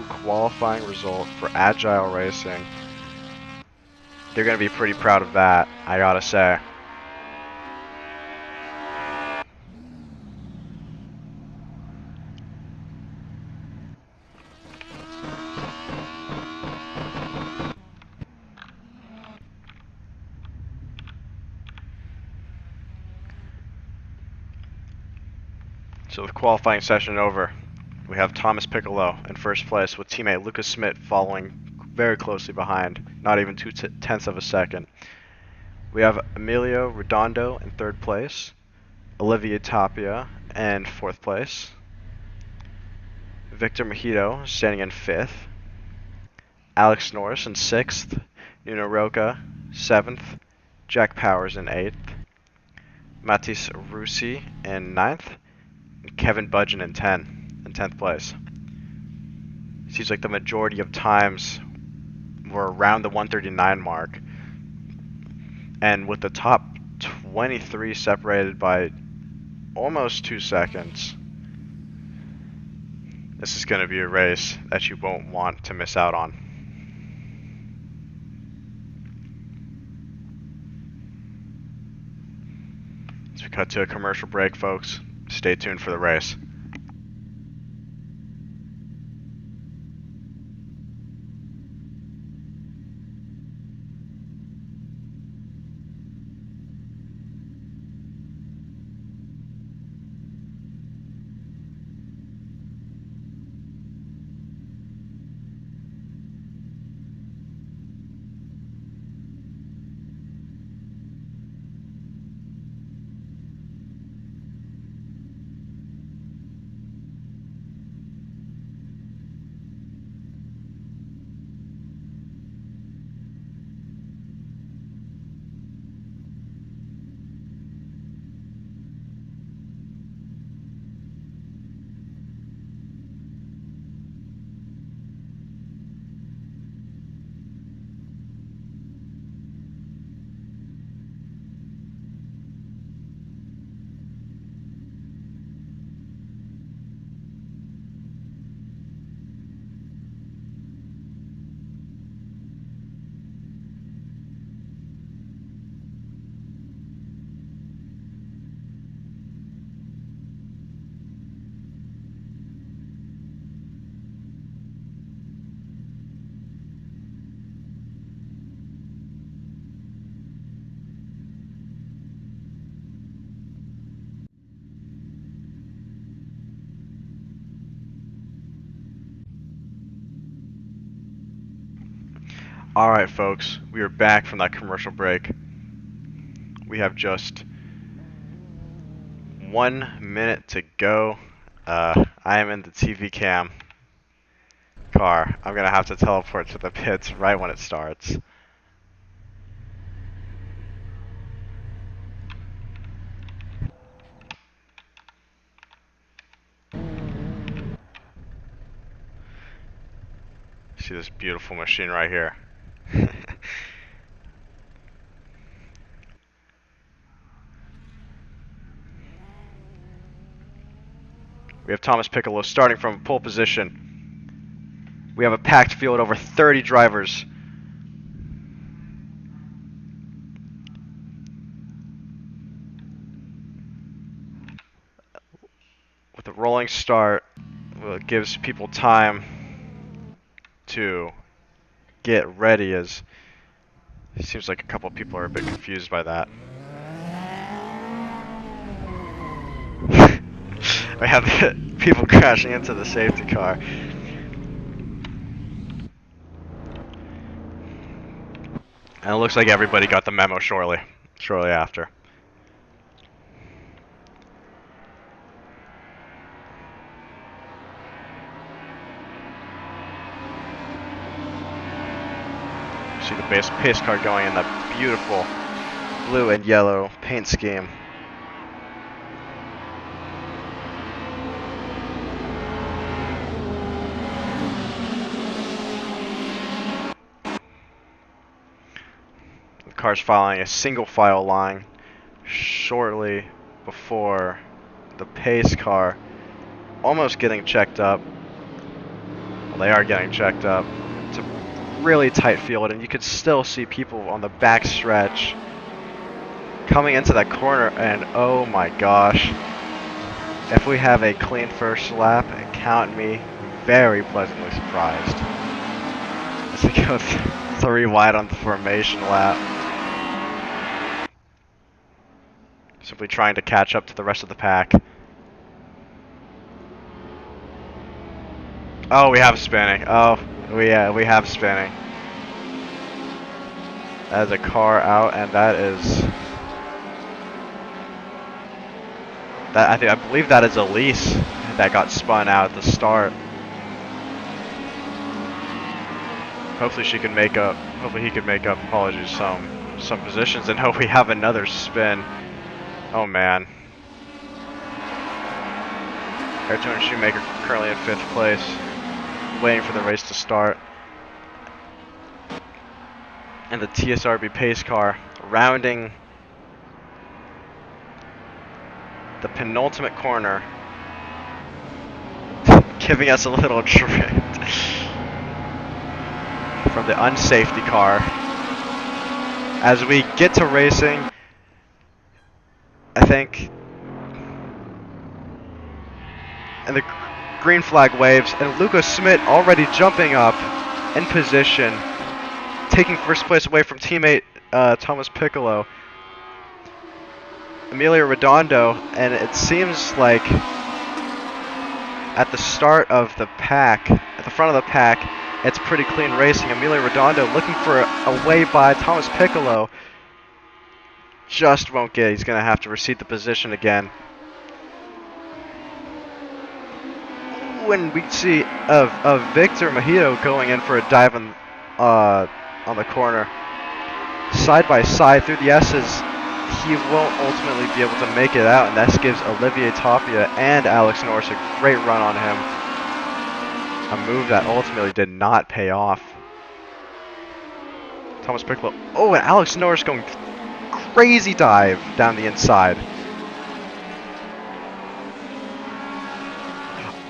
qualifying result for Agile Racing. They're going to be pretty proud of that, I gotta say. So with qualifying session over, we have Thomas Piccolo in first place with teammate Lucas Schmidt following very closely behind, not even 0.2 of a second. We have Emilio Redondo in third place, Olivia Tapia in fourth place, Victor Mejito standing in fifth, Alex Norris in sixth, Nuno Roca 7th, Jack Powers in 8th, Matis Russi in 9th, and Kevin Budgeon in 10th place. Seems like the majority of times were around the 139 mark. And with the top 23 separated by almost 2 seconds, this is going to be a race that you won't want to miss out on. As we cut to a commercial break, folks, stay tuned for the race. Alright folks, we are back from that commercial break. We have just 1 minute to go. I am in the TV cam car. I'm gonna have to teleport to the pits right when it starts. See this beautiful machine right here. We have Thomas Piccolo starting from pole position. We have a packed field, over 30 drivers. With a rolling start, it gives people time to get ready, as it seems like a couple of people are a bit confused by that. We have people crashing into the safety car. And it looks like everybody got the memo shortly after. See the pace car going in the beautiful blue and yellow paint scheme. The car's following a single file line shortly before the pace car, almost getting checked up. Well, they are getting checked up. It's a really tight field, and you could still see people on the back stretch coming into that corner, and oh my gosh, if we have a clean first lap, count me very pleasantly surprised. As we go 3 wide on the formation lap. Simply trying to catch up to the rest of the pack. Oh, we have spinning. Oh, we have spinning. That is a car out, and that is that. I believe that is Elise that got spun out at the start. Hopefully she can make up. Hopefully he can make up. Apologies, some positions, and hope we have another spin. Oh man. Ayrton Shoemaker currently in 5th place, waiting for the race to start. and the TSRB pace car rounding the penultimate corner, giving us a little drift from the unsafety car. As we get to racing, I think, and the green flag waves, and Luca Schmidt already jumping up in position, taking first place away from teammate Thomas Piccolo. Emilio Redondo, and it seems like at the start of the pack, at the front of the pack, it's pretty clean racing. Emilio Redondo looking for a way by Thomas Piccolo. Just won't get it. He's going to have to reseat the position again. When we see of Victor Mejito going in for a dive on the corner, side by side through the S's, he won't ultimately be able to make it out, and that gives Olivier Tapia and Alex Norris a great run on him. A move that ultimately did not pay off. Thomas Piccolo. Oh, and Alex Norris going crazy dive down the inside.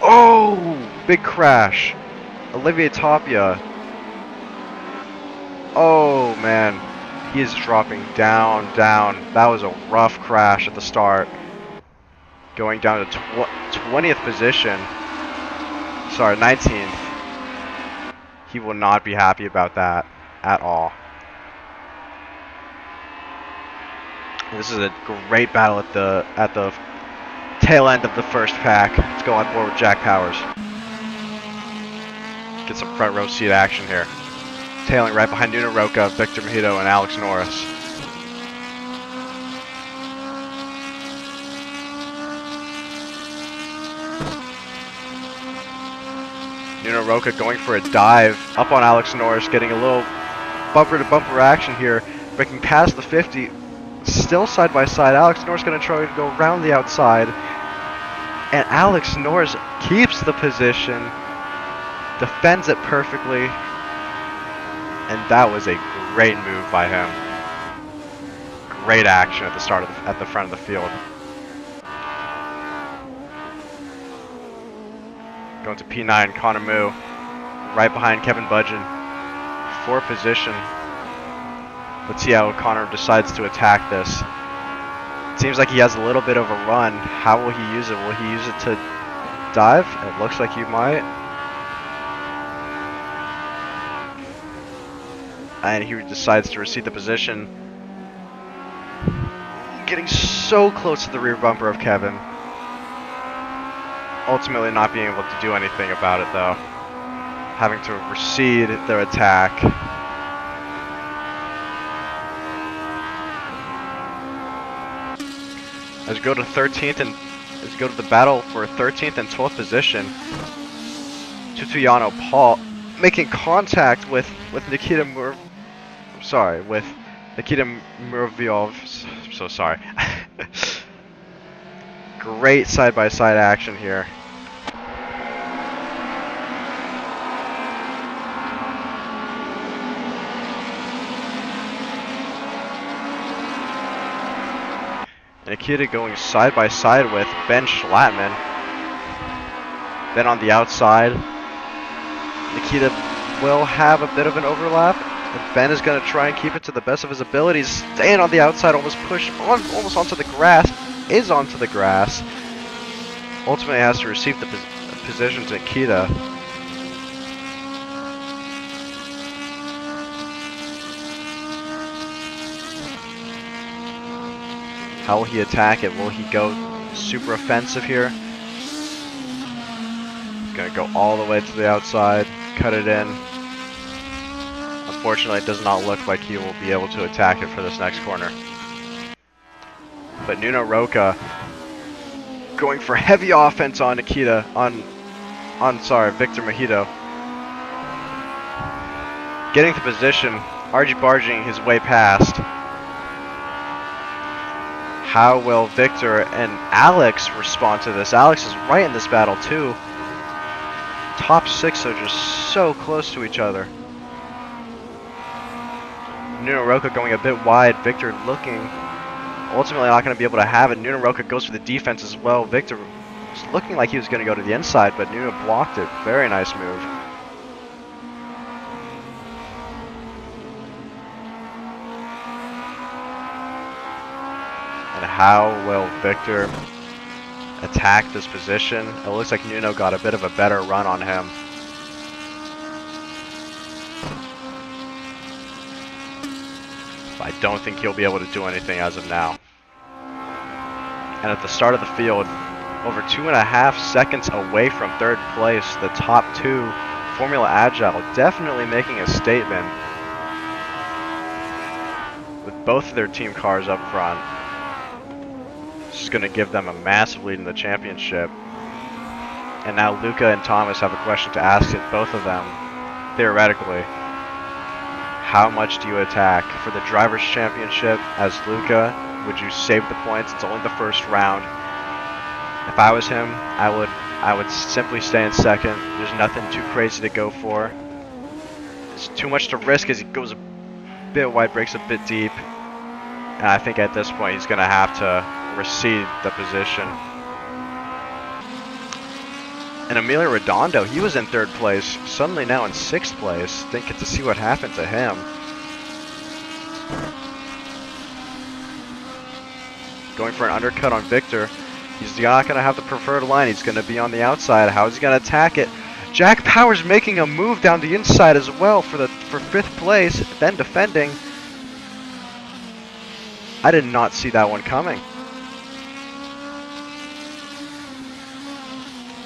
Oh, big crash. Olivier Tapia. Oh, man. He is dropping down. That was a rough crash at the start. Going down to 20th position. Sorry, 19th. He will not be happy about that at all. This is a great battle at the tail end of the first pack. Let's go on board with Jack Powers. Get some front row seat action here. Tailing right behind Nuno Roca, Victor Mejito, and Alex Norris. Nuno Roca going for a dive up on Alex Norris, getting a little bumper-to-bumper action here, breaking past the 50, still side by side. Alex Norris going to try to go around the outside, and Alex Norris keeps the position, defends it perfectly, and that was a great move by him. Great action at the start of at the front of the field. Going to P9, Connor Moo, right behind Kevin Budgeon, for position. Let's see how Connor decides to attack this. It seems like he has a little bit of a run. How will he use it? Will he use it to dive? It looks like he might. And he decides to reseat the position. Getting so close to the rear bumper of Kevin. Ultimately not being able to do anything about it though. Having to recede their attack. As we go to 13th and as we go to the battle for 13th and 12th position. Tutuyano Paul making contact with Nikita Muravyov. I'm so sorry. Great side-by-side action here. Nikita going side-by-side with Ben Schlattman. Then on the outside, Nikita will have a bit of an overlap. And Ben is going to try and keep it to the best of his abilities. Staying on the outside, almost onto the grass. Is onto the grass. Ultimately has to receive the position to Nikita. How will he attack it? Will he go super offensive here? Gonna go all the way to the outside, cut it in. Unfortunately, it does not look like he will be able to attack it for this next corner. But Nuno Roca going for heavy offense on Nikita, Victor Mejito. Getting the position, argy-barging his way past. How will Victor and Alex respond to this? Alex is right in this battle too. Top six are just so close to each other. Nuno Roca going a bit wide. Victor looking ultimately not going to be able to have it. Nuno Roca goes for the defense as well. Victor was looking like he was going to go to the inside, but Nuno blocked it. Very nice move. And how will Victor attack this position? It looks like Nuno got a bit of a better run on him. But I don't think he'll be able to do anything as of now. And at the start of the field, over 2.5 seconds away from third place, the top two, Formula Agile, definitely making a statement with both of their team cars up front. This is going to give them a massive lead in the championship. And now Luca and Thomas have a question to ask it, both of them, theoretically. How much do you attack? For the Drivers' Championship, as Luca, would you save the points? It's only the first round. If I was him, I would simply stay in second. There's nothing too crazy to go for. It's too much to risk as he goes a bit wide, breaks a bit deep. And I think at this point he's going to have to recede the position. And Emilio Redondo, he was in third place, suddenly now in sixth place. Didn't get to see what happened to him. Going for an undercut on Victor. He's not going to have the preferred line. He's going to be on the outside. How is he going to attack it? Jack Powers making a move down the inside as well for fifth place, then defending. I did not see that one coming.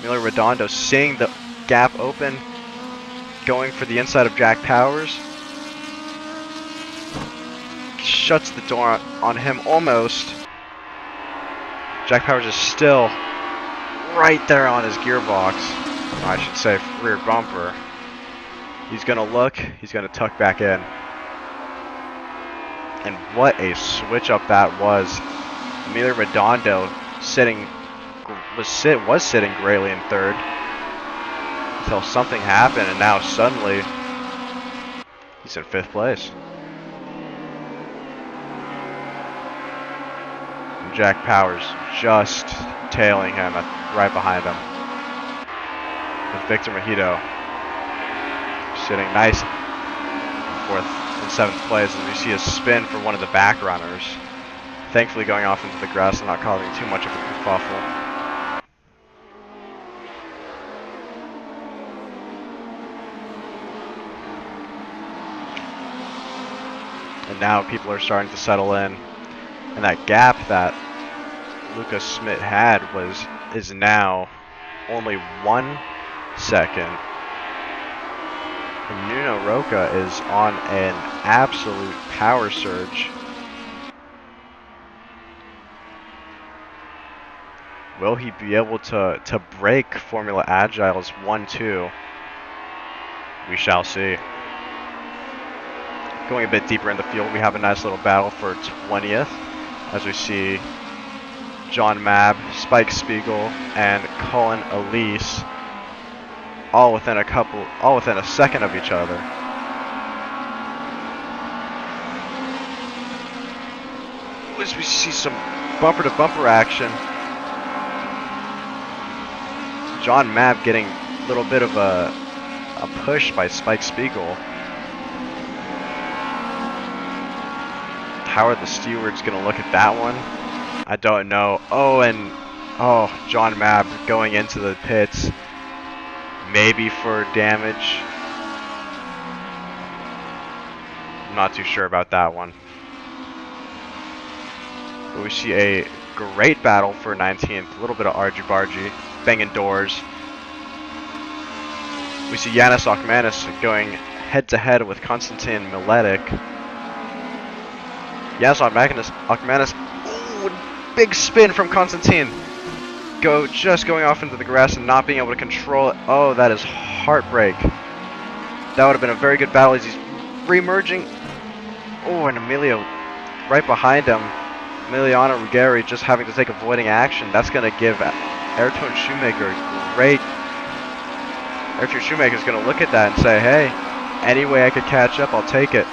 Emilio Redondo seeing the gap open, going for the inside of Jack Powers. Shuts the door on him almost. Jack Powers is still right there on his gearbox. I should say rear bumper. He's going to look. He's going to tuck back in. And what a switch up that was. Emilio Redondo was sitting greatly in third until something happened, and now suddenly he's in fifth place. And Jack Powers just tailing him right behind him. With Victor Mejito sitting nice in fourth and seventh place as we see a spin for one of the back runners. Thankfully going off into the grass and not causing too much of a kerfuffle. And now people are starting to settle in. And that gap that Lucas Smith had is now only 1 second. And Nuno Roca is on an absolute power surge. Will he be able to break Formula Agile's 1-2? We shall see. Going a bit deeper in the field, we have a nice little battle for 20th as we see John Mabb, Spike Spiegel, and Colin Elise all within a second of each other. As we see some bumper to bumper action. John Mabb getting a little bit of a push by Spike Spiegel. How are the stewards going to look at that one? I don't know. John Mabb going into the pits. Maybe for damage. I'm not too sure about that one. But we see a great battle for 19th. A little bit of argy-bargy. Banging doors. We see Yanis Aukmanis going head-to-head with Konstantin Miletic. Yanis Aukmanis. Ooh, big spin from Konstantin. Just going off into the grass and not being able to control it. Oh, that is heartbreak. That would have been a very good battle as he's re-emerging. Oh, and Emilio right behind him. Emiliano Ruggeri just having to take avoiding action. That's going to give Ayrton Shoemaker great. Ayrton Shoemaker's going to look at that and say, hey, any way I could catch up, I'll take it.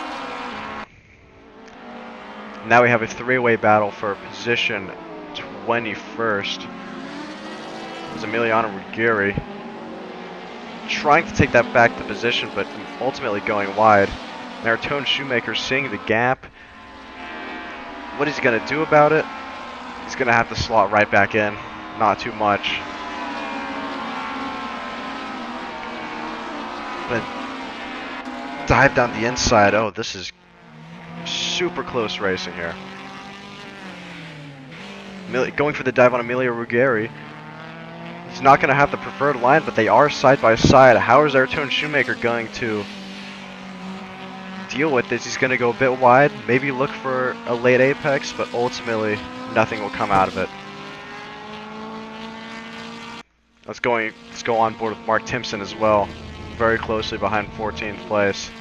Now we have a three-way battle for position 21st. It's Emiliano Ruggieri trying to take that back to position, but ultimately going wide. And Ayrton Shoemaker seeing the gap. What he's going to do about it? He's going to have to slot right back in. Not too much. But dive down the inside. Oh, this is super close racing here. Going for the dive on Emilio Ruggieri. He's not going to have the preferred line, but they are side by side. How is Ayrton Shoemaker going to deal with this? He's going to go a bit wide, maybe look for a late apex, but ultimately nothing will come out of it. Let's go on board with Mark Timpson as well, very closely behind 14th place.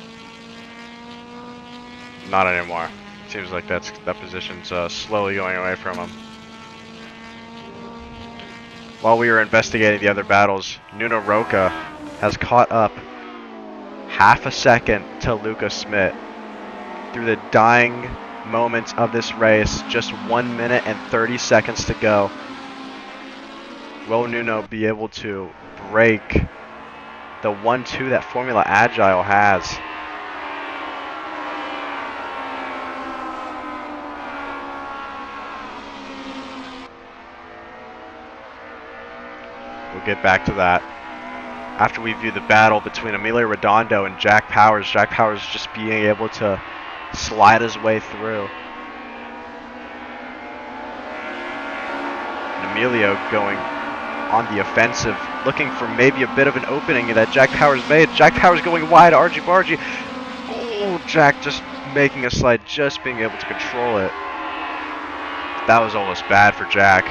Not anymore. Seems like that position's slowly going away from him. While we were investigating the other battles, Nuno Roca has caught up half a second to Luca Smith. Through the dying moments of this race, just 1 minute and 30 seconds to go. Will Nuno be able to break the 1-2 that Formula Agile has? We'll get back to that after we view the battle between Emilio Redondo and Jack Powers. Jack Powers just being able to slide his way through. And Emilio going on the offensive, looking for maybe a bit of an opening that Jack Powers made. Jack Powers going wide, argy bargy. Oh, Jack just making a slide, just being able to control it. That was almost bad for Jack.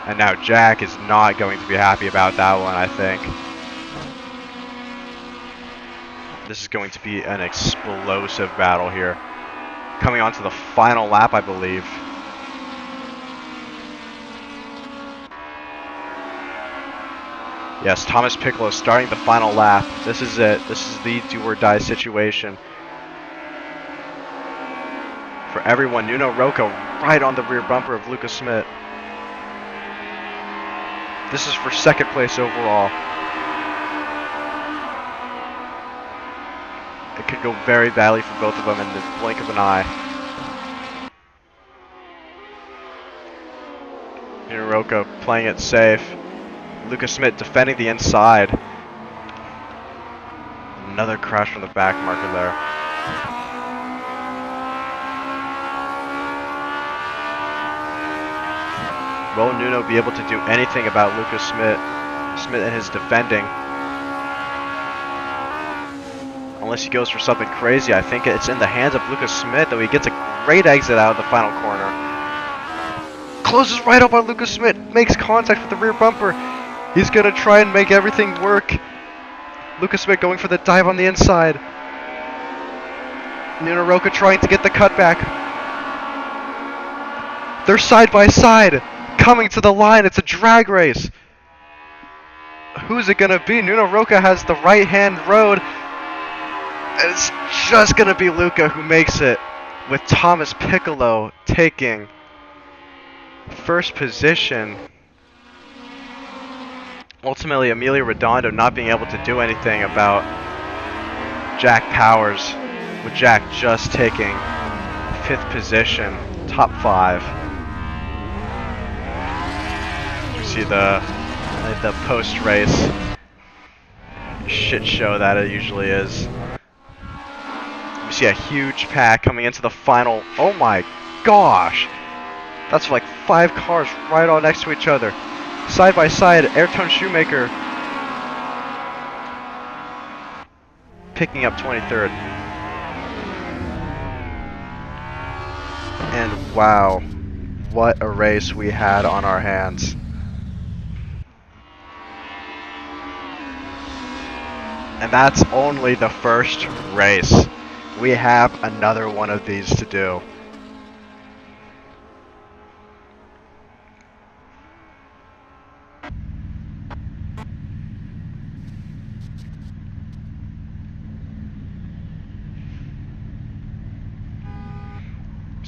And now Jack is not going to be happy about that one, I think. This is going to be an explosive battle here. Coming on to the final lap, I believe. Yes, Thomas Piccolo starting the final lap. This is it. This is the do or die situation. For everyone, Nuno Roca right on the rear bumper of Luca Smith. This is for second place overall. It could go very badly for both of them in the blink of an eye. Nuno Roca playing it safe. Luca Smith defending the inside. Another crash from the back marker there. Will Nuno be able to do anything about Luca Smith and his defending? Unless he goes for something crazy. I think it's in the hands of Luca Smith, though he gets a great exit out of the final corner. Closes right up on Luca Smith, makes contact with the rear bumper. He's going to try and make everything work. Luca Smith going for the dive on the inside. Nuno Roca trying to get the cutback. They're side by side, coming to the line. It's a drag race. Who's it going to be? Nuno Roca has the right-hand road. It's just going to be Luca who makes it, with Thomas Piccolo taking first position. Ultimately, Emilio Redondo not being able to do anything about Jack Powers, with Jack just taking 5th position, top 5. You see the post-race shit show that it usually is. You see a huge pack coming into the final. Oh my gosh! That's like 5 cars right all next to each other. Side by side, Ayrton Shoemaker picking up 23rd. And wow, what a race we had on our hands. And that's only the first race. We have another one of these to do.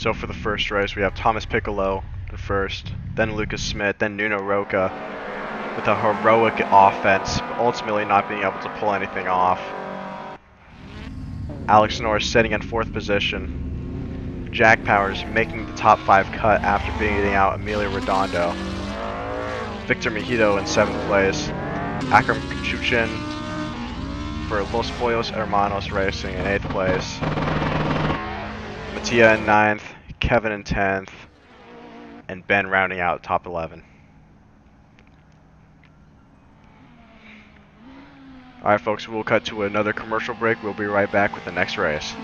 So for the first race, we have Thomas Piccolo in first, then Lucas Smith, then Nuno Roca with a heroic offense, but ultimately not being able to pull anything off. Alex Norris sitting in 4th position. Jack Powers making the top 5 cut after beating out Emilio Redondo. Victor Mejito in 7th place. Akram Kachuchin for Los Pollos Hermanos Racing in 8th place. Mattia in 9th, Kevin in 10th, and Ben rounding out top 11. Alright folks, we'll cut to another commercial break. We'll be right back with the next race.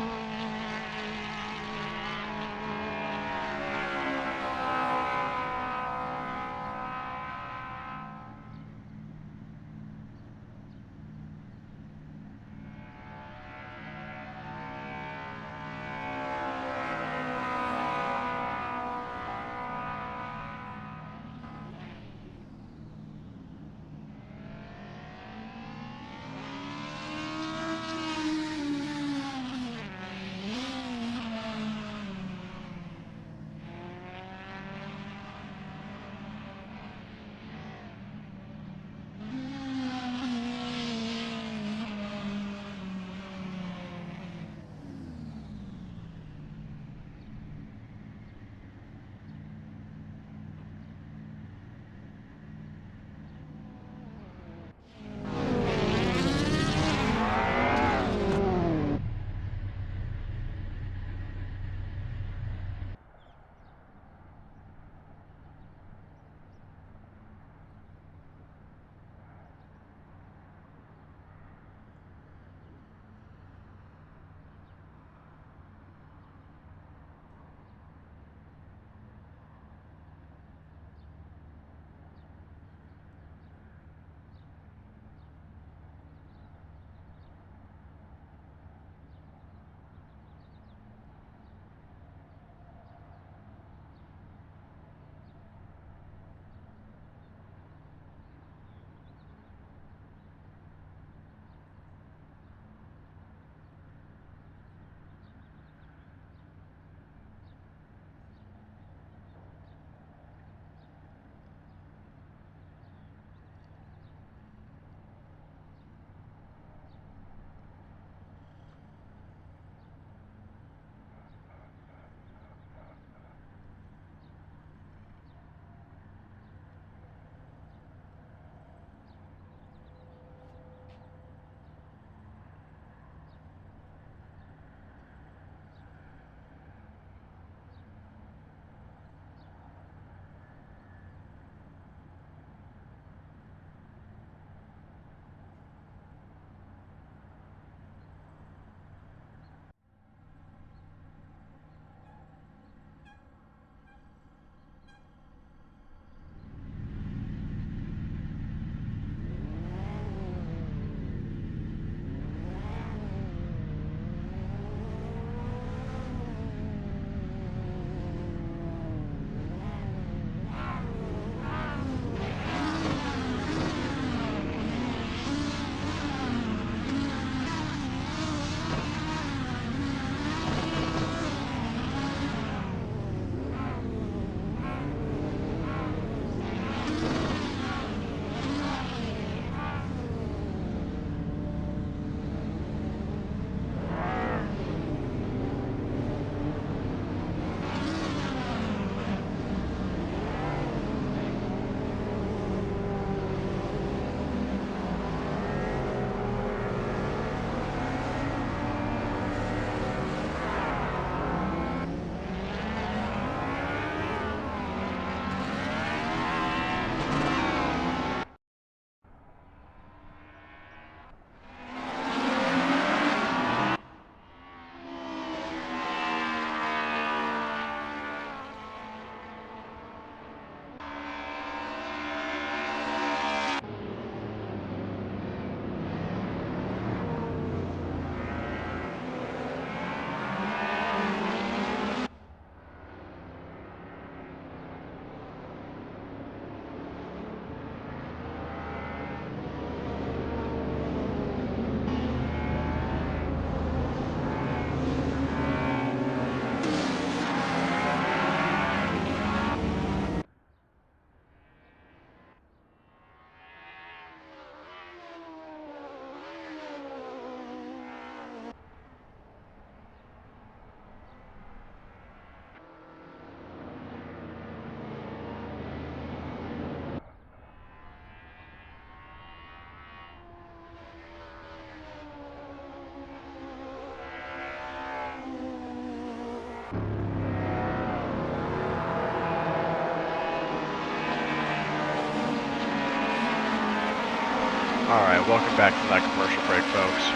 Alright, welcome back from that commercial break, folks.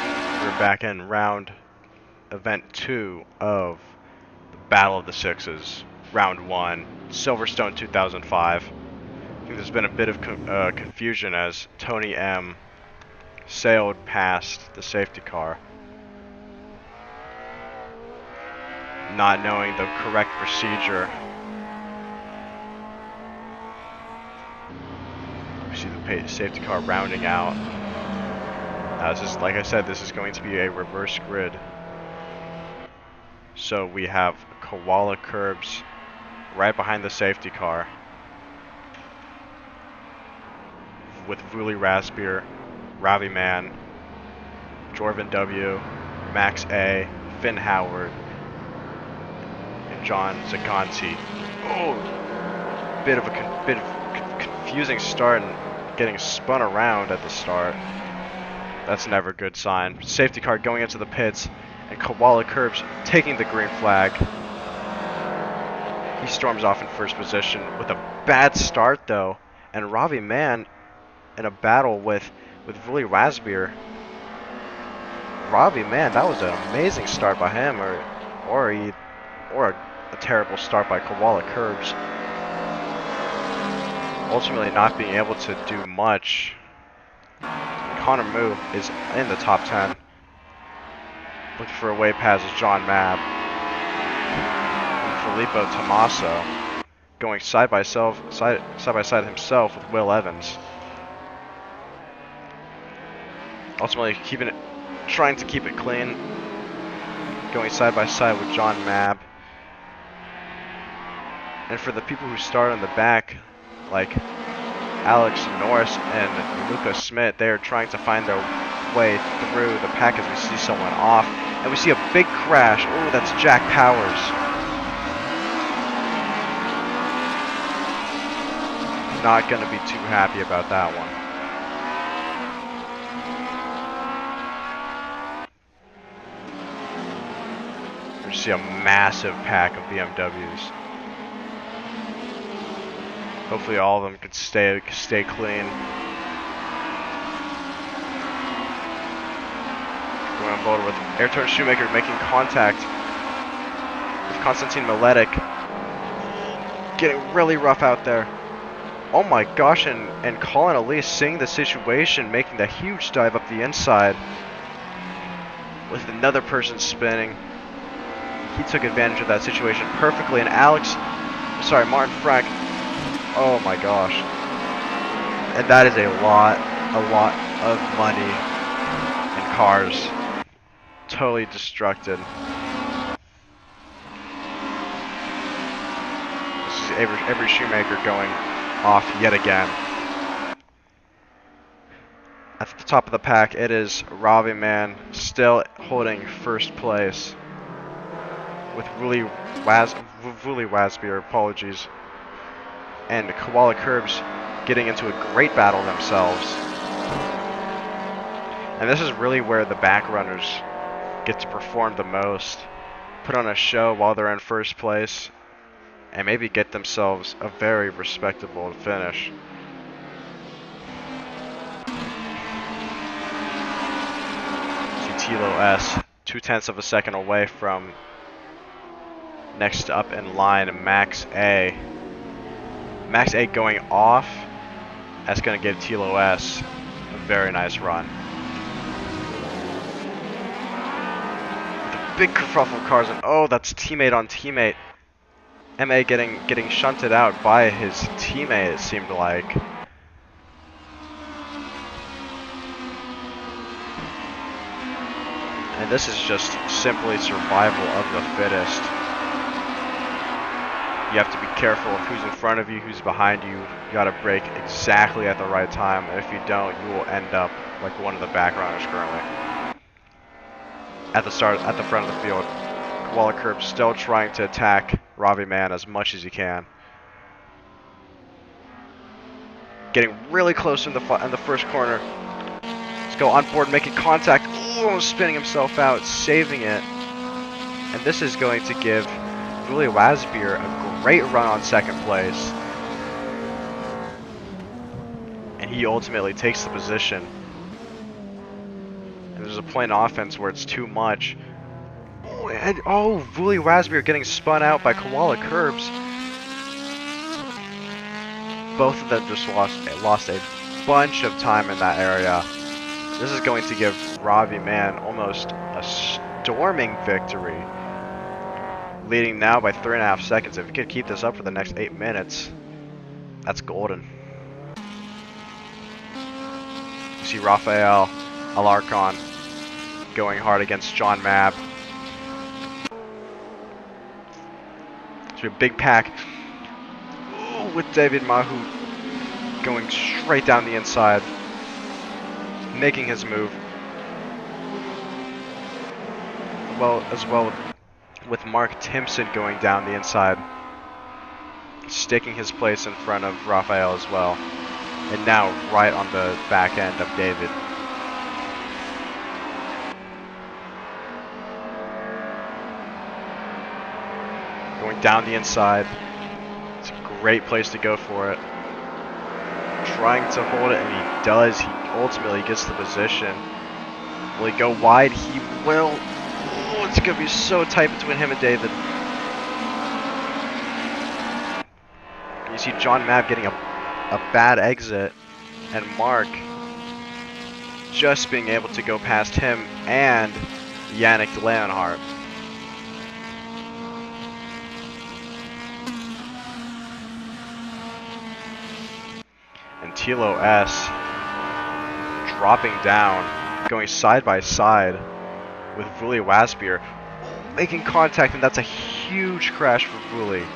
We're back in event 2 of the Battle of the Sixes, round 1, Silverstone 2005. I think there's been a bit of confusion as Tony M sailed past the safety car, not knowing the correct procedure. We see the safety car rounding out. This is, like I said, this is going to be a reverse grid. So we have koala curbs right behind the safety car, with Vuli Raspier, Ravi Man, Jorvin W, Max A, Finn Howard, and John Zaganti. Oh, bit of confusing start and getting spun around at the start. That's never a good sign. Safety car going into the pits, and koala curbs taking the green flag. He storms off in first position with a bad start though, and Ravi Man in a battle with Vuli Raspier. Ravi Man, that was an amazing start by him, or a terrible start by koala curbs. Ultimately not being able to do much. Connor Moo is in the top 10. Looking for a way past John Mabb. And Filippo Tommaso going side by side himself with Will Evans. Ultimately trying to keep it clean. Going side by side with John Mabb. And for the people who start on the back, like Alex Norris and Lucas Smith, they are trying to find their way through the pack as we see someone off. And we see a big crash. Oh, that's Jack Powers. Not going to be too happy about that one. We see a massive pack of BMWs. Hopefully all of them could stay clean. Going on board with Ayrton Shoemaker making contact with Konstantin Miletic. Getting really rough out there. Oh my gosh, and Colin Elise seeing the situation, making the huge dive up the inside with another person spinning. He took advantage of that situation perfectly, and Martin Frank. Oh my gosh. And that is a lot of money in cars. Totally destructed. This is every Shoemaker going off yet again. At the top of the pack, it is Ravi Man still holding first place with Vuli Raspier, apologies. And koala curbs getting into a great battle themselves. And this is really where the back runners get to perform the most, put on a show while they're in first place, and maybe get themselves a very respectable finish. See Tilo S 0.2 of a second away from next up in line, Max A. Max A going off. That's going to give Tilo S a very nice run. With a big kerfuffle of cars, and oh, that's teammate on teammate. MA getting shunted out by his teammate, it seemed like. And this is just simply survival of the fittest. You have to be careful of who's in front of you, who's behind you. You gotta brake exactly at the right time, and if you don't, you will end up like one of the back runners currently. At the front of the field, Koala Curb still trying to attack Ravi Man as much as he can. Getting really close in the first corner. Let's go on board, making contact. Ooh, spinning himself out, saving it. And this is going to give Vuli Raspier a great run on second place. And he ultimately takes the position point in offense where it's too much. Oh, and, oh, Wooly Wasby getting spun out by Koala Curbs. Both of them just lost a bunch of time in that area. This is going to give Robbie Man almost a storming victory. Leading now by 3.5 seconds. If he could keep this up for the next 8 minutes, that's golden. You see Rafael Alarcon going hard against John Mabb. So a big pack. Ooh, with David Mahu going straight down the inside, making his move. Well, as well with Mark Timpson going down the inside, sticking his place in front of Rafael as well. And now right on the back end of David. Going down the inside. It's a great place to go for it. Trying to hold it, and he does. He ultimately gets the position. Will he go wide? He will. Oh, it's going to be so tight between him and David. You see John Mabb getting a bad exit, and Mark just being able to go past him and Yannick Leonhardt. And Tilo S dropping down, going side by side with Vuli Waspier, making contact, and that's a huge crash for Vuli.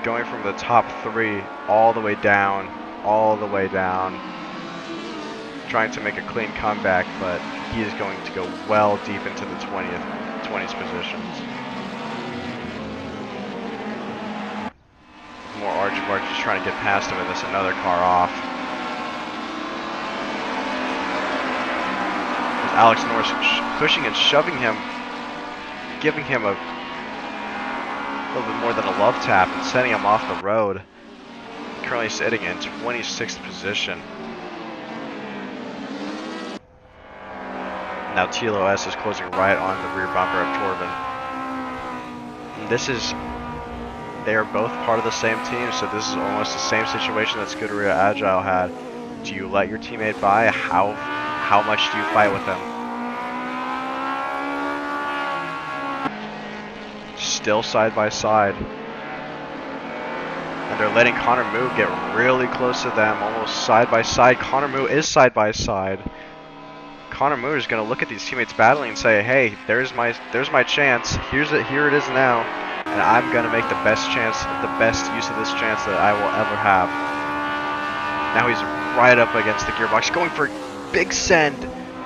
Going from the top 3 all the way down, trying to make a clean comeback, but he is going to go well deep into the 20s positions. More Archibald just trying to get past him, and this another car off. With Alex Norris pushing and shoving him, giving him a little bit more than a love tap and sending him off the road. Currently sitting in 26th position. Now Tilo S is closing right on the rear bumper of Torben. And this is, they are both part of the same team, so this is almost the same situation that Scuderia Agile had. Do you let your teammate by? How much do you fight with him? Still side by side. And they're letting Connor Moo get really close to them, almost side by side. Connor Moo is side by side. Connor Moo is going to look at these teammates battling and say, hey, there's my chance. Here it is now. And I'm going to make the best use of this chance that I will ever have. Now he's right up against the gearbox, going for a big send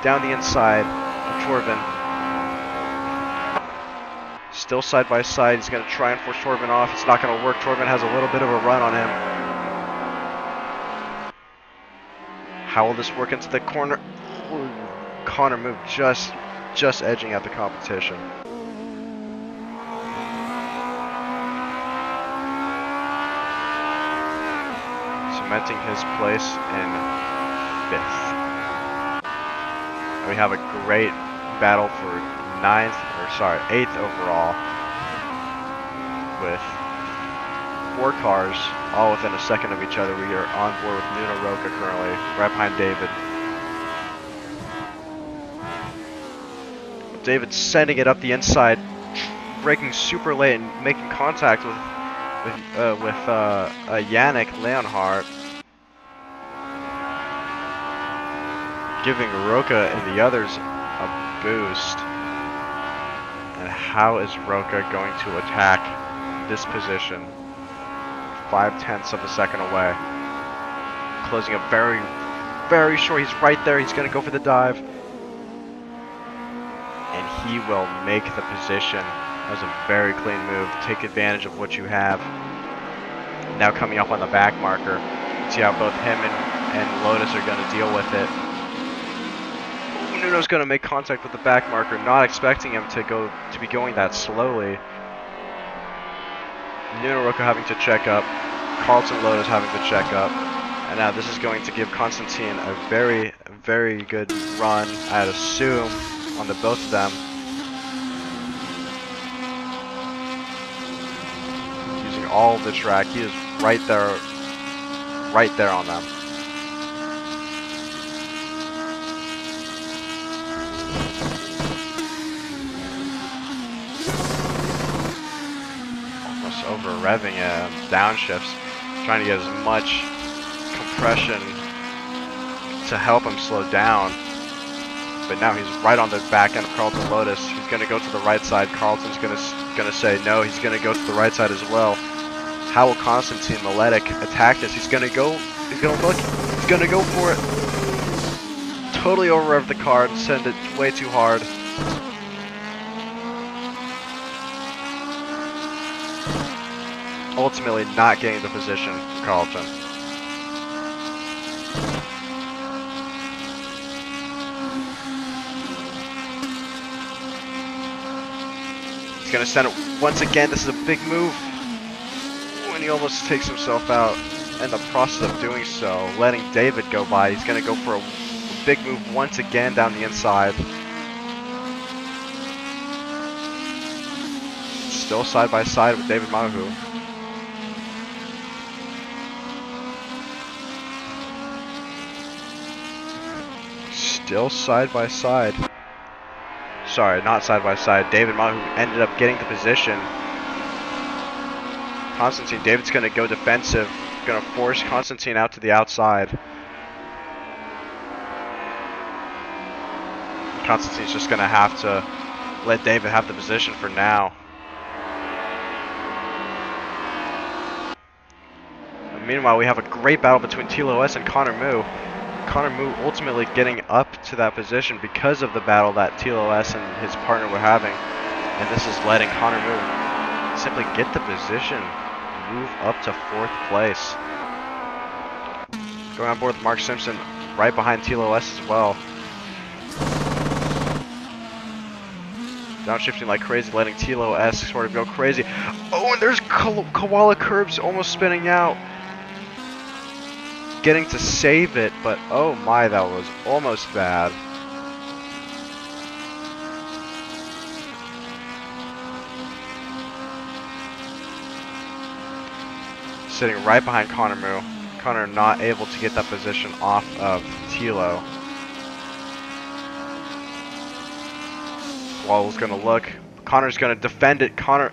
down the inside of Torben. Still side by side. He's going to try and force Torben off. It's not going to work. Torben has a little bit of a run on him. How will this work into the corner? Ooh, Connor Moo just edging out the competition. Cementing his place in 5th. And we have a great battle for 8th overall, with 4 cars all within a second of each other. We are on board with Nuno Roca currently, right behind David. David sending it up the inside, braking super late and making contact with Yannick Leonhardt, giving Roca and the others a boost. And how is Roca going to attack this position? 0.5 of a second away. Closing up very, very short. He's right there. He's going to go for the dive. And he will make the position. That was a very clean move. Take advantage of what you have. Now coming up on the back marker. See how both him and Lotus are going to deal with it. Nuno's going to make contact with the back marker, not expecting him to be going that slowly. Nuno Roca having to check up. Carlton Lotus having to check up. And now this is going to give Constantine a very, very good run, I'd assume, on the both of them. Using all of the track, he is right there on them. Almost over revving downshifts, trying to get as much compression to help him slow down. But now he's right on the back end of Carlton Lotus. He's going to go to the right side. Carlton's going to say no. He's going to go to the right side as well. How will Constantine Maletic attack this? He's going to go. He's going to look. He's going to go for it. Totally over-rev the car and send it way too hard. Ultimately not getting the position for Carlton. He's going to send it once again. This is a big move. And he almost takes himself out in the process of doing so, letting David go by. He's going to go for a big move once again down the inside. Still side by side with David Mahu. Still side by side. Sorry, not side by side. David Mahu ended up getting the position. Constantine, David's going to go defensive. Going to force Constantine out to the outside. Constantine's just going to have to let David have the position for now. And meanwhile, we have a great battle between TLOS and Connor Moo. Connor Moo ultimately getting up to that position because of the battle that TLOS and his partner were having. And this is letting Connor Moo simply get the position, move up to 4th place. Going on board with Mark Simpson right behind TLOS as well. Downshifting like crazy, letting TLOS sort of go crazy. Oh, and there's Koala Curbs almost spinning out. Getting to save it, but oh my, that was almost bad. Sitting right behind Connor Moo. Connor not able to get that position off of Tilo. Koala's gonna look. Connor's gonna defend it. Koala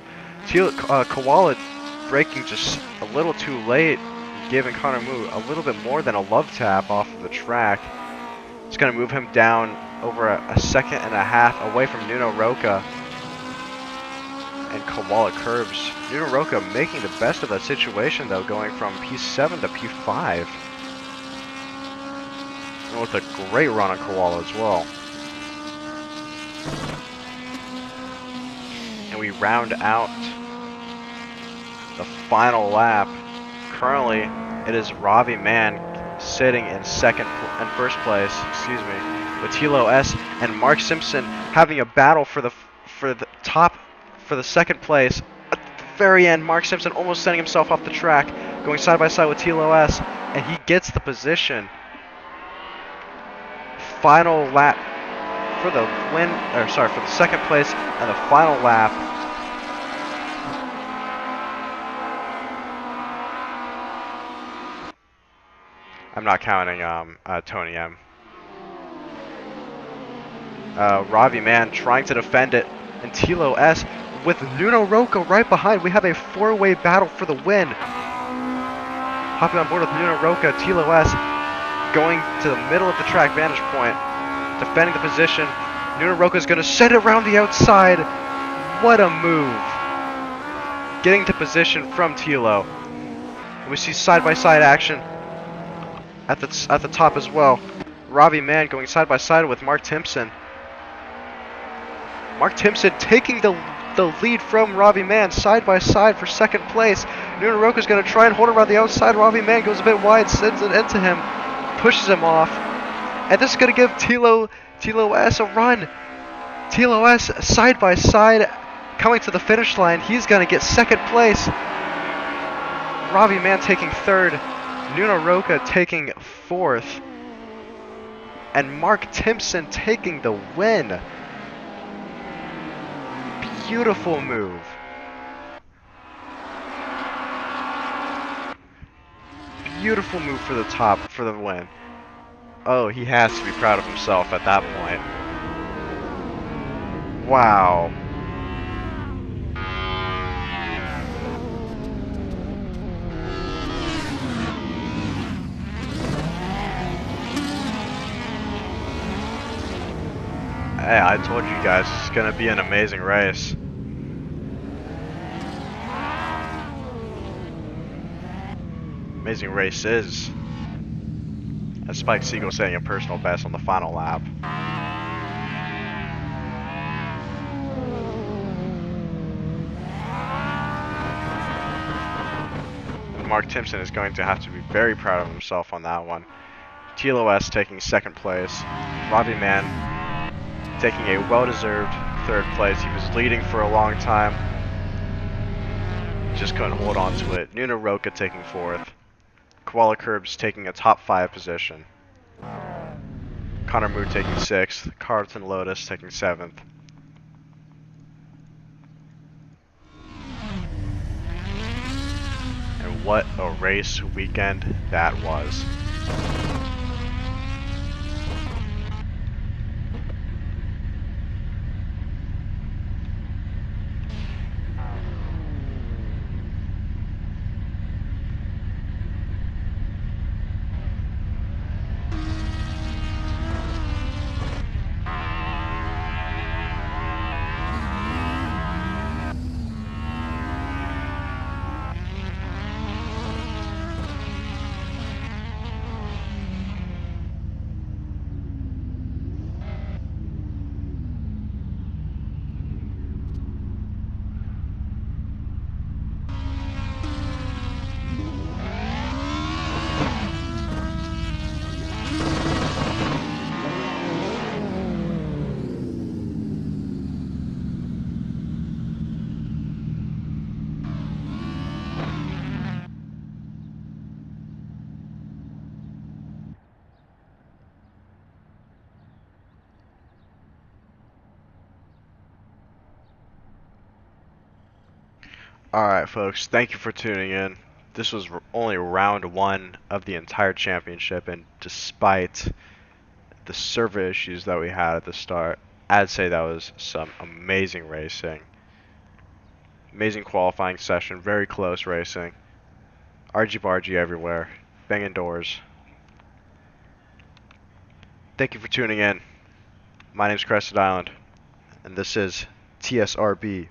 braking just a little too late, giving Connor Moo a little bit more than a love tap off of the track. It's gonna move him down over a second and a half away from Nuno Roca and Koala Curbs. Nuno Roca making the best of that situation though, going from P7 to P5. And with a great run on Koala as well. And we round out the final lap. Currently, it is Ravi Man sitting in first place, with TLOS and Mark Simpson having a battle for the second place. At the very end, Mark Simpson almost sending himself off the track, going side by side with TLOS, and he gets the position. Final lap for the for the second place and the final lap. I'm not counting Tony M. Ravi Man trying to defend it, and TLOS with Nuno Roca right behind. We have a 4-way battle for the win. Hopping on board with Nuno Roca, TLOS going to the middle of the track vantage point, defending the position. Nuno Roca is going to send it around the outside. What a move! Getting to position from Tilo. We see side-by-side action at the top as well. Ravi Man going side by side with Mark Timpson. Mark Timpson taking the lead from Ravi Man side by side for second place. Nuno Roca is going to try and hold around the outside. Ravi Man goes a bit wide, sends it into him, pushes him off, and this is going to give TLOS a run. TLOS side by side coming to the finish line. He's going to get second place. Ravi Man taking third. Nuno Roca taking 4th. And Mark Timpson taking the win. Beautiful move. Beautiful move for the top for the win. Oh, he has to be proud of himself at that point. Wow. Hey, I told you guys it's gonna be an amazing race. Amazing race is. As Spike Siegel setting a personal best on the final lap. And Mark Timpson is going to have to be very proud of himself on that one. TLOS taking 2nd place. Robbie Mann taking a well-deserved 3rd place. He was leading for a long time. Just couldn't hold on to it. Nuno Roca taking 4th. Koala Curbs taking a top 5 position. Connor Mood taking 6th. Carlton Lotus taking 7th. And what a race weekend that was. Alright folks, thank you for tuning in. This was only round 1 of the entire championship, and despite the server issues that we had at the start, I'd say that was some amazing racing. Amazing qualifying session, very close racing. Argy-bargy everywhere, banging doors. Thank you for tuning in. My name's Crested Island, and this is TSRB